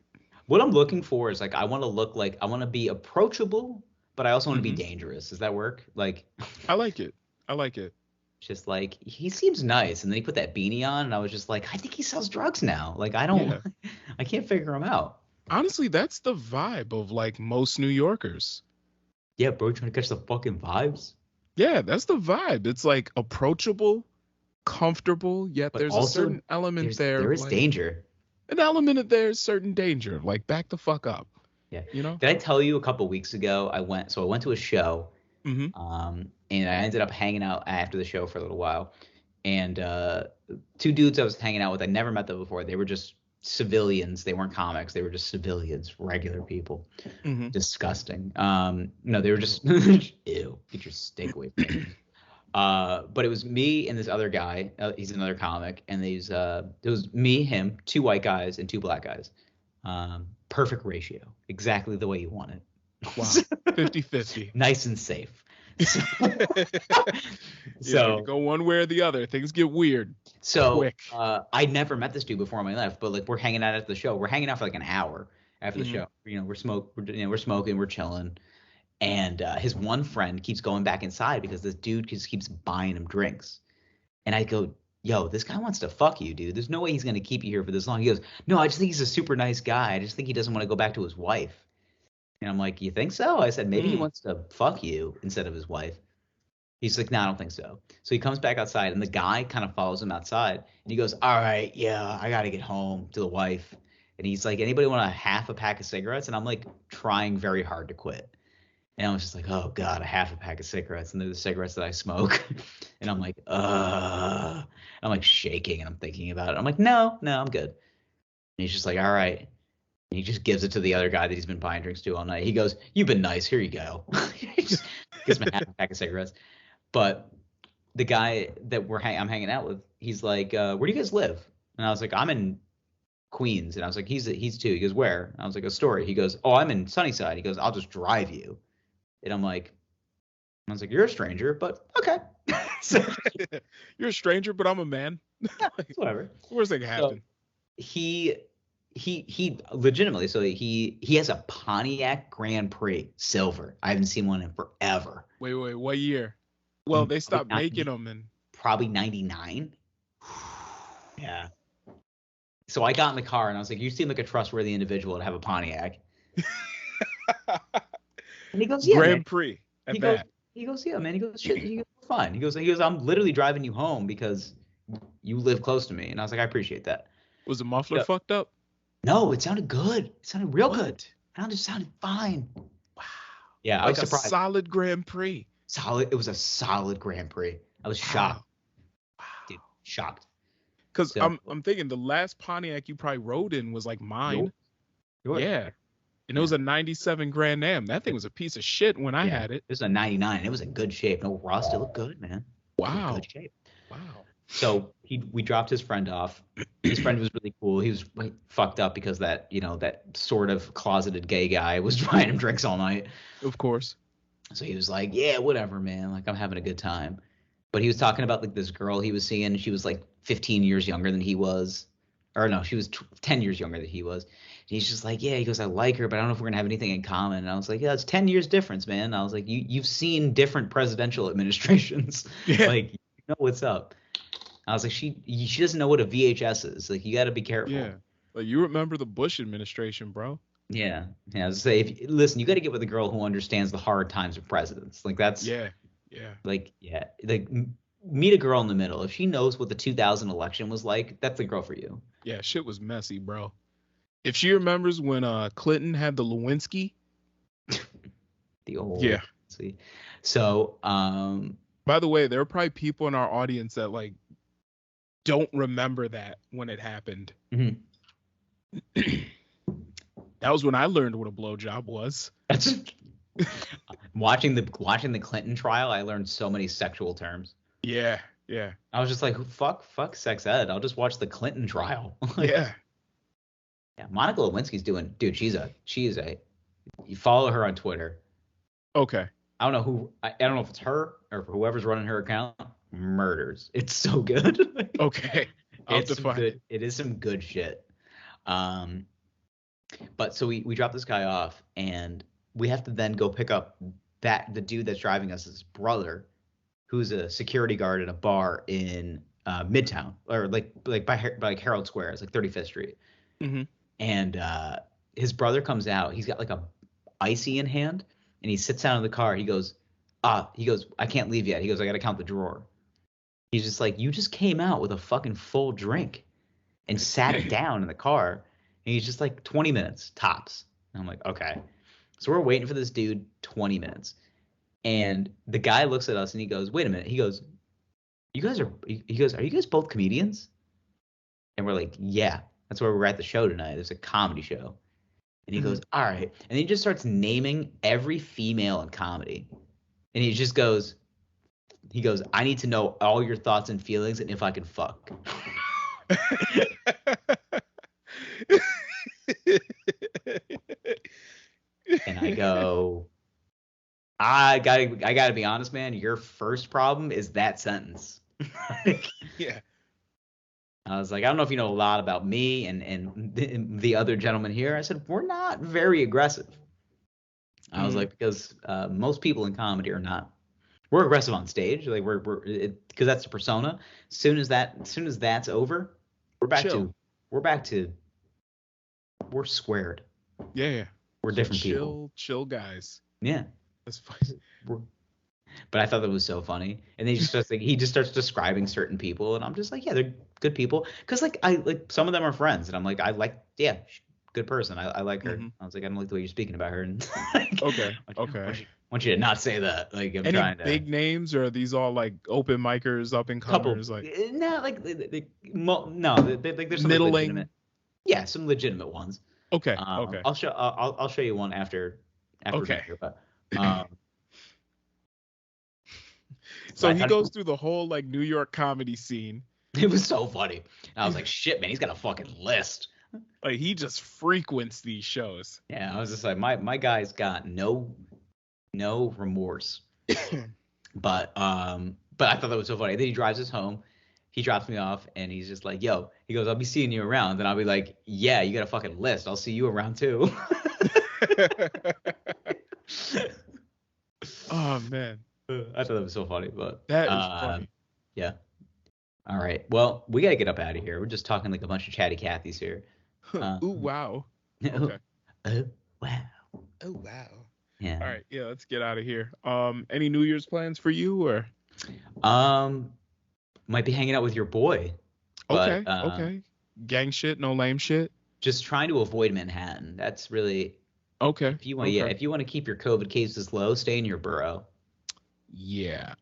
What I'm looking for is like I want to be approachable, but I also want to be dangerous. Does that work? Like, I like it. Just like he seems nice, and then he put that beanie on, and I was just like, I think he sells drugs now. Like I can't figure him out. Honestly, that's the vibe of like most New Yorkers. Yeah, bro, trying to catch the fucking vibes. Yeah, that's the vibe. It's like approachable, comfortable, yet But there's also, a certain element there. There is like, danger. An element of there is certain danger. Like back the fuck up. Yeah. You know? Did I tell you a couple weeks ago I went to a show. And I ended up hanging out after the show for a little while. And two dudes I was hanging out with, I never met them before. They were just civilians. They weren't comics. They were just civilians, regular people. Disgusting. No, they were just ew. Get your steak away from me. But it was me and this other guy. He's another comic. And it was me, him, two white guys, and two black guys. Perfect ratio. Exactly the way you want it. Wow. 50-50. Nice and safe. So you go one way or the other. Things get weird. So quick. I'd never met this dude before my life, but like we're hanging out at the show. We're hanging out for like an hour after the show. You know, we're smoking, we're chilling. And his one friend keeps going back inside because this dude just keeps buying him drinks. And I go, yo, this guy wants to fuck you, dude. There's no way he's gonna keep you here for this long. He goes, no, I just think he's a super nice guy. I just think he doesn't want to go back to his wife. And I'm like, you think so? I said, maybe he wants to fuck you instead of his wife. He's like, no, I don't think so. So he comes back outside, and the guy kind of follows him outside. And he goes, all right, yeah, I got to get home to the wife. And he's like, anybody want a half a pack of cigarettes? And I'm like trying very hard to quit. And I was just like, oh, God, a half a pack of cigarettes. And they're the cigarettes that I smoke. And I'm like, I'm like shaking, and I'm thinking about it. I'm like, no, I'm good. And he's just like, all right. And he just gives it to the other guy that he's been buying drinks to all night. He goes, you've been nice. Here you go. He just gives him a half a pack of cigarettes. But the guy that I'm hanging out with, he's like, where do you guys live? And I was like, I'm in Queens. And I was like, he's too. He goes, where? And I was like, Astoria. He goes, oh, I'm in Sunnyside. He goes, I'll just drive you. And I was like, you're a stranger, but okay. So, you're a stranger, but I'm a man. Yeah, whatever. Worst thing happened. So he legitimately, so he has a Pontiac Grand Prix silver. I haven't seen one in forever. Wait, what year? Well, they stopped making them in probably 99. Yeah. So I got in the car and I was like, you seem like a trustworthy individual to have a Pontiac. And he goes, yeah, Grand man. Prix. He goes, yeah, man. He goes, shit. He goes, fine. He goes, I'm literally driving you home because you live close to me. And I was like, I appreciate that. Was the muffler fucked up? No, it sounded good. It sounded real good. It just sounded fine. Wow. Yeah, I was surprised. A solid Grand Prix. Solid. It was a solid Grand Prix. I was shocked. Wow. Dude, shocked. Because I'm thinking the last Pontiac you probably rode in was like mine. Yours. Yeah. And it was a 97 Grand Am. That thing was a piece of shit when I had it. It was a 99. It was in good shape. No rust. It looked good, man. Wow. Good shape. Wow. So we dropped his friend off. His friend was really cool. He was fucked up because that sort of closeted gay guy was buying him drinks all night. Of course. So he was like, yeah, whatever, man. Like, I'm having a good time. But he was talking about like this girl he was seeing. She was like 15 years younger than he was. or no, she was 10 years younger than he was. And he's just like, yeah, he goes, I like her, but I don't know if we're gonna have anything in common. And I was like, yeah, it's 10 years difference, man. I was like, you've seen different presidential administrations. Yeah. Like, you know what's up. I was like, she doesn't know what a VHS is. Like, you got to be careful. Yeah. Like, you remember the Bush administration, bro. Yeah. I was say, listen, you got to get with a girl who understands the hard times of presidents. Like, that's like, meet a girl in the middle. If she knows what the 2000 election was like, that's the girl for you. Yeah, shit was messy, bro. If she remembers when Clinton had the Lewinsky. The old. Yeah. See. So, by the way, there are probably people in our audience that like don't remember that when it happened. Mm-hmm. That was when I learned what a blowjob was. Watching the Clinton trial, I learned so many sexual terms. Yeah, yeah. I was just like, fuck sex ed. I'll just watch the Clinton trial. Yeah. Yeah, Monica Lewinsky's doing, dude, she is a, you follow her on Twitter. Okay. I don't know if it's her or whoever's running her account. Murders. It's so good. Okay. It is some good shit. But so we drop this guy off, and we have to then go pick up the dude that's driving us, his brother, who's a security guard at a bar in Midtown, or like by Herald Square. It's like 35th Street. Mm-hmm. And his brother comes out. He's got like a icy in hand, and he sits down in the car. He goes, I can't leave yet. He goes, I got to count the drawer. He's just like, you just came out with a fucking full drink and sat it down in the car. And he's just like, 20 minutes tops. And I'm like, okay. So we're waiting for this dude 20 minutes. And the guy looks at us and he goes, wait a minute. He goes, are you guys both comedians? And we're like, yeah, that's why we're at the show tonight. It's a comedy show. And he goes, all right. And he just starts naming every female in comedy. And he just goes, I need to know all your thoughts and feelings and if I can fuck. And I go, I gotta be honest, man. Your first problem is that sentence. Yeah. I was like, I don't know if you know a lot about me and the other gentleman here. I said, we're not very aggressive. I was like, because most people in comedy are not. We're aggressive on stage, like because that's the persona. As soon as that's over, we're squared. Yeah. We're different people. Chill guys. Yeah. That's funny. But I thought that was so funny. And then he just starts describing certain people, and I'm just like, yeah, they're good people. Because some of them are friends, and I'm like, good person. I like her. I was like, I don't like the way you're speaking about her. And okay. I want you to not say that. Like, I'm any trying to. Big names, or are these all like open micers, up and comers? Like, no, there's some middling. Legitimate, yeah, some legitimate ones. Okay. I'll show you one after. Okay. Here, but, so he goes through the whole like New York comedy scene. It was so funny. I was like, shit, man, he's got a fucking list. Like, he just frequents these shows. Yeah, I was just like, my guy's got no remorse. But I thought that was so funny. Then he drives us home. He drops me off, and he's just like, yo, he goes, I'll be seeing you around. And I'll be like, yeah, you got a fucking list. I'll see you around too. Oh, man. I thought that was so funny, but that is funny. Yeah. All right. Well, we got to get up out of here. We're just talking like a bunch of chatty Cathys here. Ooh, wow. Okay. Oh, wow. Oh, wow. Yeah. All right. Yeah, let's get out of here. Any New Year's plans for you, or? Might be hanging out with your boy. Okay. Okay. Gang shit, no lame shit. Just trying to avoid Manhattan. That's really okay. If you want, if you want to keep your COVID cases low, stay in your borough. Yeah.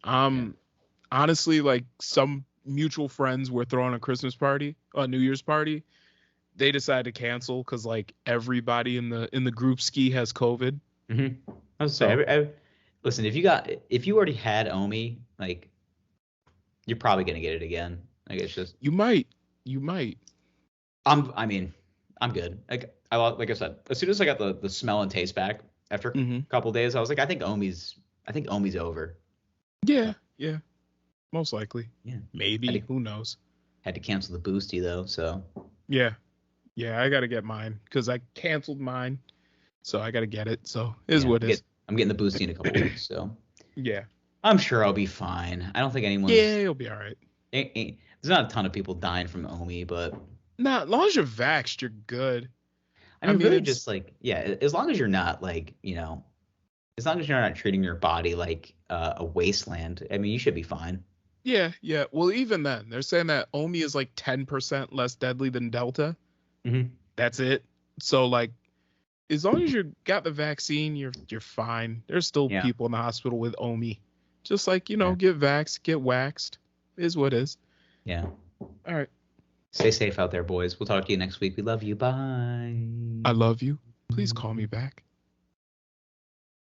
Honestly, like, some mutual friends were throwing a New Year's party. They decided to cancel because like everybody in the group ski has COVID. Mm-hmm. I was saying, listen, if you already had Omi, like, you're probably gonna get it again. Like, it's just you might. I'm good. Like I said, as soon as I got the smell and taste back after a couple days, I was like, I think Omi's over. Yeah. Most likely. Yeah. Maybe. Who knows? Had to cancel the boosty though, so. Yeah. Yeah, I got to get mine because I canceled mine. So I got to get it. So it is Yeah, what it is. I'm getting the boosty in a couple weeks, so Yeah. I'm sure I'll be fine. I don't think Yeah, you'll be all right. there's not a ton of people dying from Omi, but Nah, as long as you're vaxxed, you're good. I I mean, mean, really, it's just like as long as you're not like as long as you're not treating your body like a wasteland. I mean, you should be fine. yeah. Well, even then, they're saying that Omi is like 10% less deadly than Delta. Mm-hmm. That's it. So like, as long as you got the vaccine, you're fine. There's still Yeah. people in the hospital with Omi. Just like, Yeah. get vaxxed, get waxed. Is what is. Yeah. All right. Stay safe out there, boys. We'll talk to you next week. We love you. Bye. I love you. Please call me back.